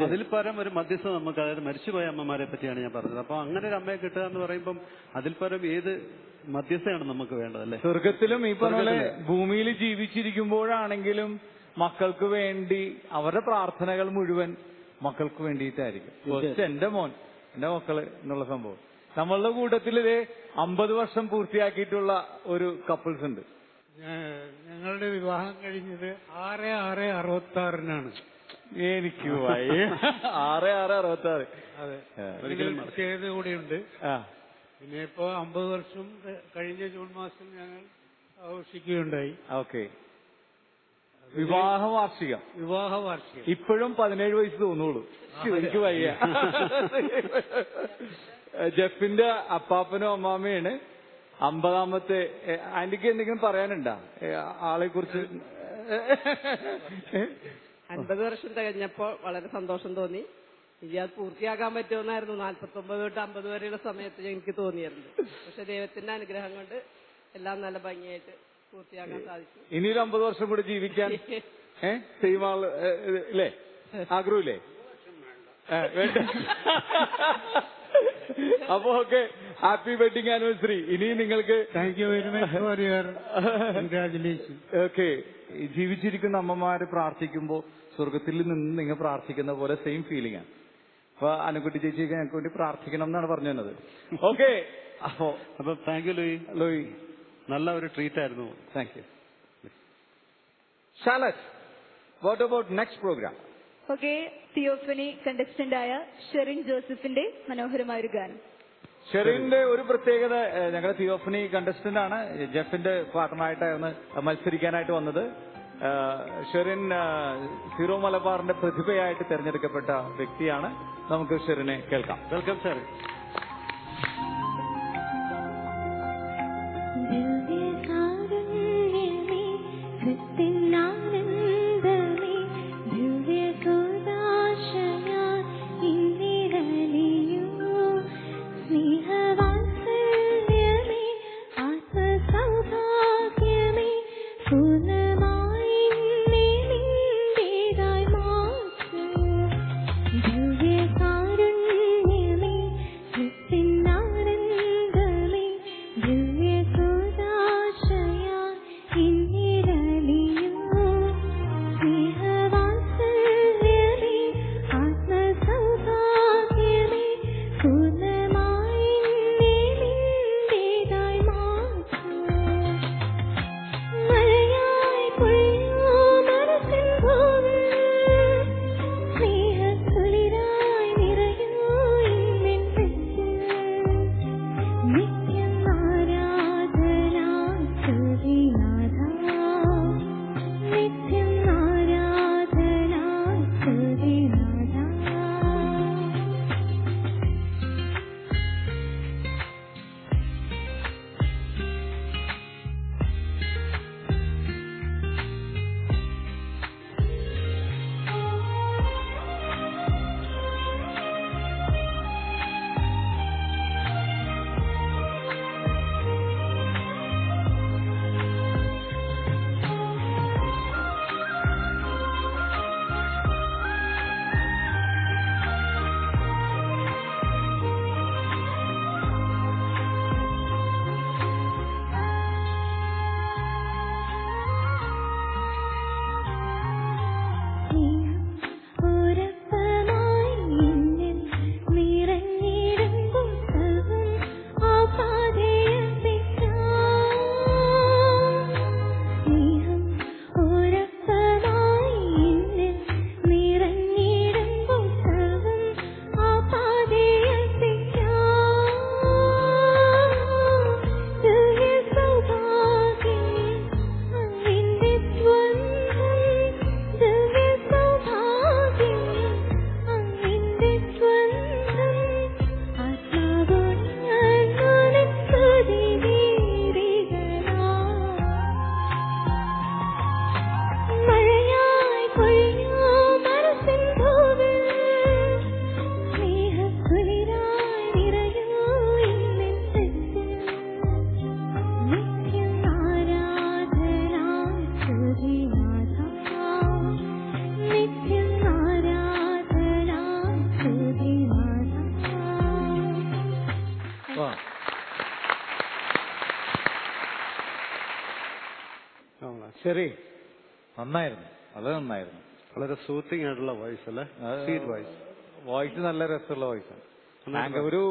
അതിൽ പരം ഒരു മധ്യസ്ഥം നമുക്ക്, അതായത് മരിച്ചുപോയ അമ്മമാരെ പറ്റിയാണ് ഞാൻ പറഞ്ഞത്. അപ്പൊ അങ്ങനെ ഒരു അമ്മയെ കിട്ടുക എന്ന് പറയുമ്പം അതിൽ പരം ഏത് മധ്യസ്ഥയാണ് നമുക്ക് വേണ്ടത്, അല്ലെ? സ്വർഗത്തിലും ഈ പറഞ്ഞ ഭൂമിയിൽ ജീവിച്ചിരിക്കുമ്പോഴാണെങ്കിലും മക്കൾക്ക് വേണ്ടി അവരുടെ പ്രാർത്ഥനകൾ മുഴുവൻ മക്കൾക്ക് വേണ്ടിയിട്ടായിരിക്കും. എന്റെ മക്കള് എന്നുള്ള സംഭവം നമ്മളുടെ കൂട്ടത്തിൽ 50 വർഷം പൂർത്തിയാക്കിയിട്ടുള്ള ഒരു കപ്പിൾസ് ഉണ്ട്. ഞങ്ങളുടെ വിവാഹം കഴിഞ്ഞത് 6/6/66 എനിക്ക് 6/6/66. അതെ, ചെയ്ത് കൂടിയുണ്ട്. പിന്നെ ഇപ്പോ 50 വർഷം കഴിഞ്ഞ ജൂൺ മാസം ഞങ്ങൾ ആഘോഷിക്കുകയുണ്ടായി. ഓക്കെ, വിവാഹ വാർഷികം. ഇപ്പോഴും 17 വയസ്സ് തോന്നുള്ളൂ. എനിക്ക് വയ്യ. ജെഫിന്റെ അപ്പാപ്പനും അമ്മാമ്മയാണ് 50ാമത്തെ. ആന്റിക്ക് എന്തെങ്കിലും പറയാനുണ്ടോ ആളെ കുറിച്ച്? 50 വർഷം തികഞ്ഞപ്പോൾ വളരെ സന്തോഷം തോന്നി. ഇനി അത് പൂർത്തിയാക്കാൻ പറ്റുമെന്നായിരുന്നു 49 തൊട്ട് 50 വരെയുള്ള സമയത്ത് എനിക്ക് തോന്നിയിരുന്നു. പക്ഷെ ദൈവത്തിന്റെ അനുഗ്രഹം കൊണ്ട് എല്ലാം നല്ല ഭംഗിയായിട്ട് പൂർത്തിയാക്കാൻ സാധിച്ചു. ഇനിയൊരു 50 വർഷം കൂടി ജീവിക്കാൻ സെയിം ആള് ഇല്ലേ? ആഗ്രഹമില്ലേ? വേണ്ട. അപ്പൊ ഓക്കെ, ഹാപ്പി വെഡിങ് ആനിവേഴ്സറി. ഇനി നിങ്ങൾക്ക് thank you very much for your congratulation. Okay, ജീവിച്ചിരിക്കുന്ന അമ്മമാര് പ്രാർത്ഥിക്കുമ്പോൾ സ്വർഗത്തിൽ നിന്ന് നിങ്ങൾ പ്രാർത്ഥിക്കുന്ന പോലെ സെയിം ഫീലിംഗ് ആണ്. അപ്പൊ അനുക്കുട്ടി ചേച്ചിക്ക് ഞങ്ങൾക്ക് വേണ്ടി പ്രാർത്ഥിക്കണം എന്നാണ് പറഞ്ഞു തന്നത്. ഓക്കെ, അപ്പൊ താങ്ക് യു ലൂയി. നല്ല ഒരു ട്രീറ്റ് ആയിരുന്നു. Thank you. Shalet, what about next programme? Okay, Theophany contestant ആയ ഷെറിൻ ജോസഫിന്റെ മനോഹരമായ ഒരു ഗാനം. ഷെറിന്റെ ഒരു പ്രത്യേകത, ഞങ്ങളുടെ തിയോഫനി കണ്ടസ്റ്റന്റ് ആണ്, ജെഫിന്റെ പാർട്ണറായിട്ടാണ് മത്സരിക്കാനായിട്ട് വന്നത്. ഷെറിൻ സീറോ മലബാറിന്റെ പ്രതിഭയായിട്ട് തെരഞ്ഞെടുക്കപ്പെട്ട വ്യക്തിയാണ്. നമുക്ക് ഷെറിനെ കേൾക്കാം. വെൽക്കം ഷെറിൻ. ശരി, നന്നായിരുന്നു, വളരെ നന്നായിരുന്നു. വളരെ സൂത്തിങ് ആയിട്ടുള്ള വോയിസ് അല്ലേ? Sweet voice. വോയിസ് നല്ല രസമുള്ള വോയിസാണ്. ഒരു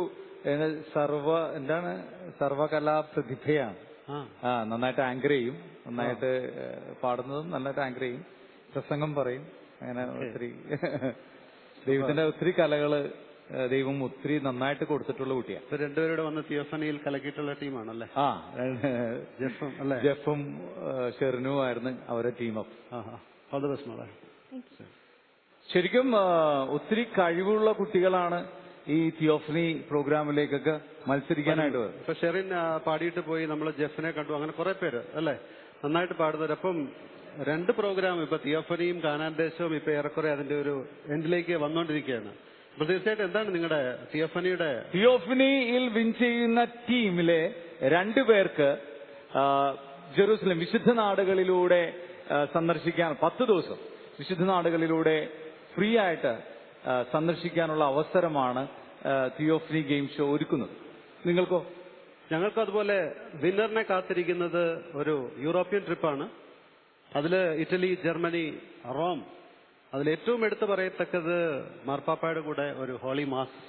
സർവകലാ പ്രതിഭയാണ്. നന്നായിട്ട് ആങ്കർ ചെയ്യും, നന്നായിട്ട് പാടുന്നതും നന്നായിട്ട് ആങ്കർ ചെയ്യും, പ്രസംഗം പറയും. അങ്ങനെ ഒത്തിരി ദൈവത്തിന്റെ ഒത്തിരി കലകള് ദൈവം ഒത്തിരി നന്നായിട്ട് കൊടുത്തിട്ടുള്ള കുട്ടിയാണ്. രണ്ടുപേരുടെ വന്ന് തിയോഫനിയിൽ കലക്കിയിട്ടുള്ള ടീമാണല്ലേ? ജെഫും അല്ലേ? ജെഫും ഷെറിനും ആയിരുന്നു അവരുടെ ടീം അപ്പ്. ശരിക്കും ഒത്തിരി കഴിവുള്ള കുട്ടികളാണ് ഈ തിയോഫനി പ്രോഗ്രാമിലേക്കൊക്കെ മത്സരിക്കാനായിട്ട് വരുന്നത്. ഇപ്പൊ ഷെറിൻ പാടിയിട്ട് പോയി, നമ്മൾ ജെഫിനെ കണ്ടു, അങ്ങനെ കുറെ പേര് അല്ലേ നന്നായിട്ട് പാടുന്നവർ. അപ്പം 2 പ്രോഗ്രാം ഇപ്പൊ തിയോഫനിയും കാനാൻ ദേശവും ഇപ്പൊ ഏറെക്കുറെ അതിന്റെ ഒരു എൻഡിലേക്ക് വന്നുകൊണ്ടിരിക്കുകയാണ്. അപ്പൊ തീർച്ചയായിട്ടും എന്താണ് നിങ്ങളുടെ തിയോഫനിയിൽ വിൻ ചെയ്യുന്ന ടീമിലെ 2 പേർക്ക് ജെറൂസലേം വിശുദ്ധ നാടുകളിലൂടെ സന്ദർശിക്കാൻ 10 ദിവസം വിശുദ്ധ നാടുകളിലൂടെ ഫ്രീ ആയിട്ട് സന്ദർശിക്കാനുള്ള അവസരമാണ് തിയോഫനി ഗെയിം ഷോ ഒരുക്കുന്നത്. നിങ്ങൾക്കോ? ഞങ്ങൾക്ക് അതുപോലെ വിന്നറിനെ കാത്തിരിക്കുന്നത് ഒരു യൂറോപ്യൻ ട്രിപ്പാണ്. അതില് ഇറ്റലി, ജർമ്മനി, റോം അതിൽ ഏറ്റവും എടുത്തു പറയത്തക്കത് മാർപ്പാപ്പയുടെ കൂടെ ഒരു ഹോളി മാസ്.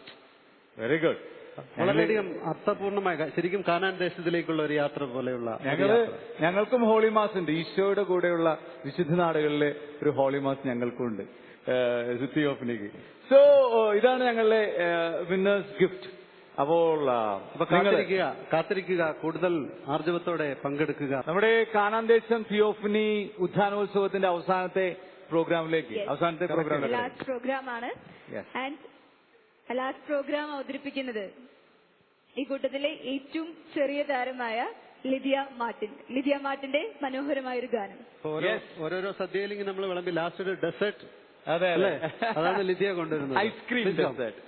Very good. വളരെയധികം അർത്ഥപൂർണമായ, ശരിക്കും കാനാൻ ദേശത്തിലേക്കുള്ള ഒരു യാത്ര പോലെയുള്ള. ഞങ്ങൾക്കും ഹോളി മാസ് ഉണ്ട്. ഈശോയുടെ കൂടെയുള്ള വിശുദ്ധ നാടുകളിലെ ഒരു ഹോളി മാസ് ഞങ്ങൾക്കും ഉണ്ട് തിയോഫനിക്ക്. സോ ഇതാണ് ഞങ്ങളുടെ വിന്നേഴ്സ് ഗിഫ്റ്റ്. അപ്പോൾ കാത്തിരിക്കുക, കൂടുതൽ ആർജവത്തോടെ പങ്കെടുക്കുക. നമ്മുടെ കാനാൻ ദേശം തിയോഫനി ഉദ്ധാനോത്സവത്തിന്റെ അവസാനത്തെ പ്രോഗ്രാമിലേക്ക് ലാസ്റ്റ് പ്രോഗ്രാമാണ്. ആൻഡ് ലാസ്റ്റ് പ്രോഗ്രാം അവതരിപ്പിക്കുന്നത് ഈ കൂട്ടത്തിലെ ഏറ്റവും ചെറിയ താരമായ ലിദിയ മാർട്ടിൻ. ലിദിയ മാർട്ടിന്റെ മനോഹരമായ ഒരു ഗാനം. ഓരോരോ സദ്യയിലെങ്കിൽ നമ്മൾ വിളമ്പി ലാസ്റ്റ് ഒരു ഡെസേർട്ട്. അതെ അല്ലേ? അതാണ് ലിദിയ കൊണ്ടുവരുന്നത്. Ice cream dessert.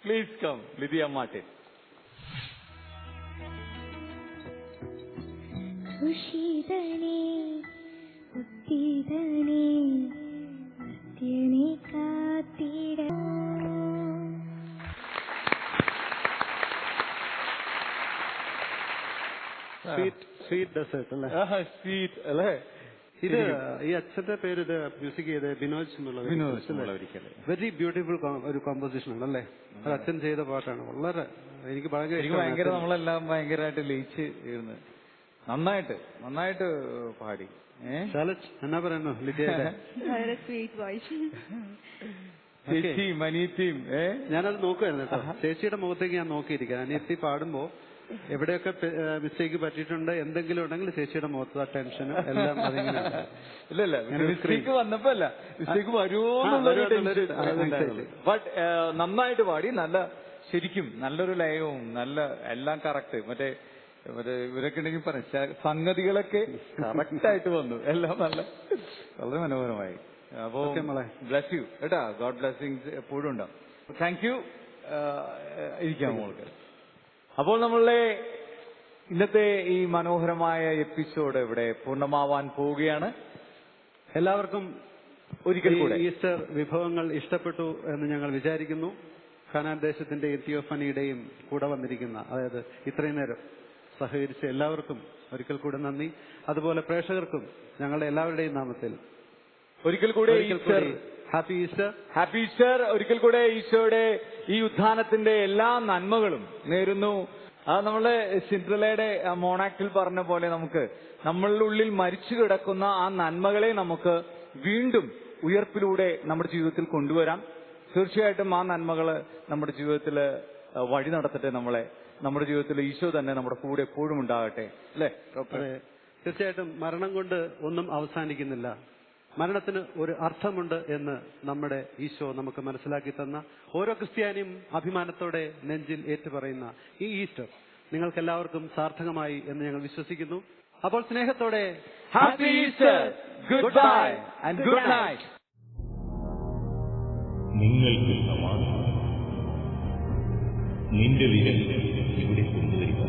Please come Lydia Martin. ഖുശിദനേ ഉത്തിദനേ മത്യനേ കാത്തിട. സ്വീറ്റ് ഡെസേർട്ട് അല്ലേ? സ്വീറ്റ് അല്ലേ? ഇത് ഈ അച്ഛന്റെ പേര് ഇത് മ്യൂസിക് ചെയ്ത് ബിനോജ് എന്നുള്ള വെരി ബ്യൂട്ടിഫുൾ ഒരു കോമ്പോസിഷൻ ആണ് അല്ലേ? അത് അച്ഛൻ ചെയ്ത പാട്ടാണ്. വളരെ എനിക്ക് ഭയങ്കര നമ്മളെല്ലാം ഭയങ്കരമായിട്ട് ലയിച്ച് ഇരുന്ന് നന്നായിട്ട് പാടി. എന്നാ പറയുന്നു ചേച്ചിയും അനിയത്തിയും. ഞാനത് നോക്കുമായിരുന്നു കേട്ടോ. ചേച്ചിയുടെ മുഖത്തേക്ക് ഞാൻ നോക്കിയിരിക്കാം. അനിയത്തി പാടുമ്പോ എവിടെയൊക്കെ മിസ്റ്റേക്ക് പറ്റിയിട്ടുണ്ട് എന്തെങ്കിലും ഉണ്ടെങ്കിൽ ചേച്ചിയുടെ മുഖത്ത് ആ ടെൻഷനും എല്ലാം ഇല്ല മിസ്റ്റേക്ക് വന്നപ്പോ അല്ല, മിസ്റ്റേക്ക് വരുമോന്നുള്ളൊരു. ബട്ട് നന്നായിട്ട് പാടി. ശരിക്കും നല്ലൊരു ലയവും നല്ല എല്ലാം കറക്റ്റ്. മറ്റേ ഇവരൊക്കെ ഉണ്ടെങ്കിൽ പറയാം സംഗതികളൊക്കെ കറക്റ്റ് ആയിട്ട് വന്നു. എല്ലാം വളരെ മനോഹരമായി. അപ്പോ ബ്ലസ് യു കേട്ടാ. ഗോഡ് ബ്ലെസ്സിങ്സ് എപ്പോഴും ഉണ്ടാവും. Thank you. ഇരിക്കാം മോൾക്ക്. അപ്പോൾ നമ്മളുടെ ഇന്നത്തെ ഈ മനോഹരമായ എപ്പിസോഡ് ഇവിടെ പൂർണ്ണമാവാൻ പോവുകയാണ്. എല്ലാവർക്കും ഒരിക്കൽ കൂടെ ഈസ്റ്റർ വിഭവങ്ങൾ ഇഷ്ടപ്പെട്ടു എന്ന് ഞങ്ങൾ വിചാരിക്കുന്നു. കാനാൻ ദേശത്തിന്റെയും തിയോഫനിയുടെയും കൂടെ വന്നിരിക്കുന്ന, അതായത് ഇത്രയും നേരം സഹകരിച്ച എല്ലാവർക്കും ഒരിക്കൽ കൂടെ നന്ദി. അതുപോലെ പ്രേക്ഷകർക്കും ഞങ്ങളുടെ എല്ലാവരുടെയും നാമത്തിൽ ഒരിക്കൽ കൂടെ ഹാപ്പി ഈസ്റ്റർ. Happy Easter. ഒരിക്കൽ കൂടെ ഈശോയുടെ ഈ ഉത്ഥാനത്തിന്റെ എല്ലാ നന്മകളും നേരുന്നു. അത് നമ്മളെ സിൻഡ്രലയുടെ മോണാക്റ്റിൽ പറഞ്ഞ പോലെ നമുക്ക് നമ്മളുടെ ഉള്ളിൽ മരിച്ചു കിടക്കുന്ന ആ നന്മകളെ നമുക്ക് വീണ്ടും ഉയർപ്പിലൂടെ നമ്മുടെ ജീവിതത്തിൽ കൊണ്ടുവരാം. തീർച്ചയായിട്ടും ആ നന്മകള് നമ്മുടെ ജീവിതത്തിൽ വഴി നടത്തട്ടെ. നമ്മുടെ ജീവിതത്തിൽ ഈശോ തന്നെ നമ്മുടെ കൂടെ എപ്പോഴും ഉണ്ടാകട്ടെ. അല്ലേ? തീർച്ചയായിട്ടും മരണം കൊണ്ട് ഒന്നും അവസാനിക്കുന്നില്ല. മരണത്തിന് ഒരു അർത്ഥമുണ്ട് എന്ന് നമ്മുടെ ഈശോ നമുക്ക് മനസ്സിലാക്കി തന്ന, ഓരോ ക്രിസ്ത്യാനിയും അഭിമാനത്തോടെ നെഞ്ചിൽ ഏറ്റുപറയുന്ന ഈ ഈസ്റ്റർ നിങ്ങൾക്കെല്ലാവർക്കും സാർത്ഥകമായി എന്ന് ഞങ്ങൾ വിശ്വസിക്കുന്നു. അപ്പോൾ സ്നേഹത്തോടെ happy Easter, good bye and good night. നിങ്ങൾക്ക് സമാധാനം. നിന്റെ വിരൽ ഇവിടെ കൊണ്ടുവരിക.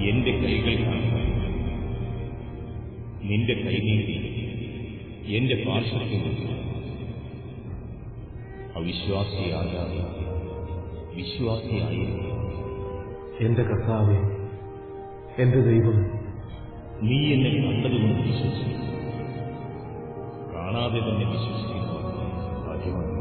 എന്റെ കൈകൾ കാണുക. നിന്റെ കൈനീട്ടി എന്റെ പാർശ്വത്തിൽ അവിശ്വാസിയാകാതെ വിശ്വാസിയായി. എന്റെ കർത്താവേ, എന്റെ ദൈവം, നീ എന്നെ കണ്ടതുകൊണ്ട് വിശ്വസിച്ചു. കാണാതെ തന്നെ വിശ്വസിക്കുന്നു സാധ്യമാണ്.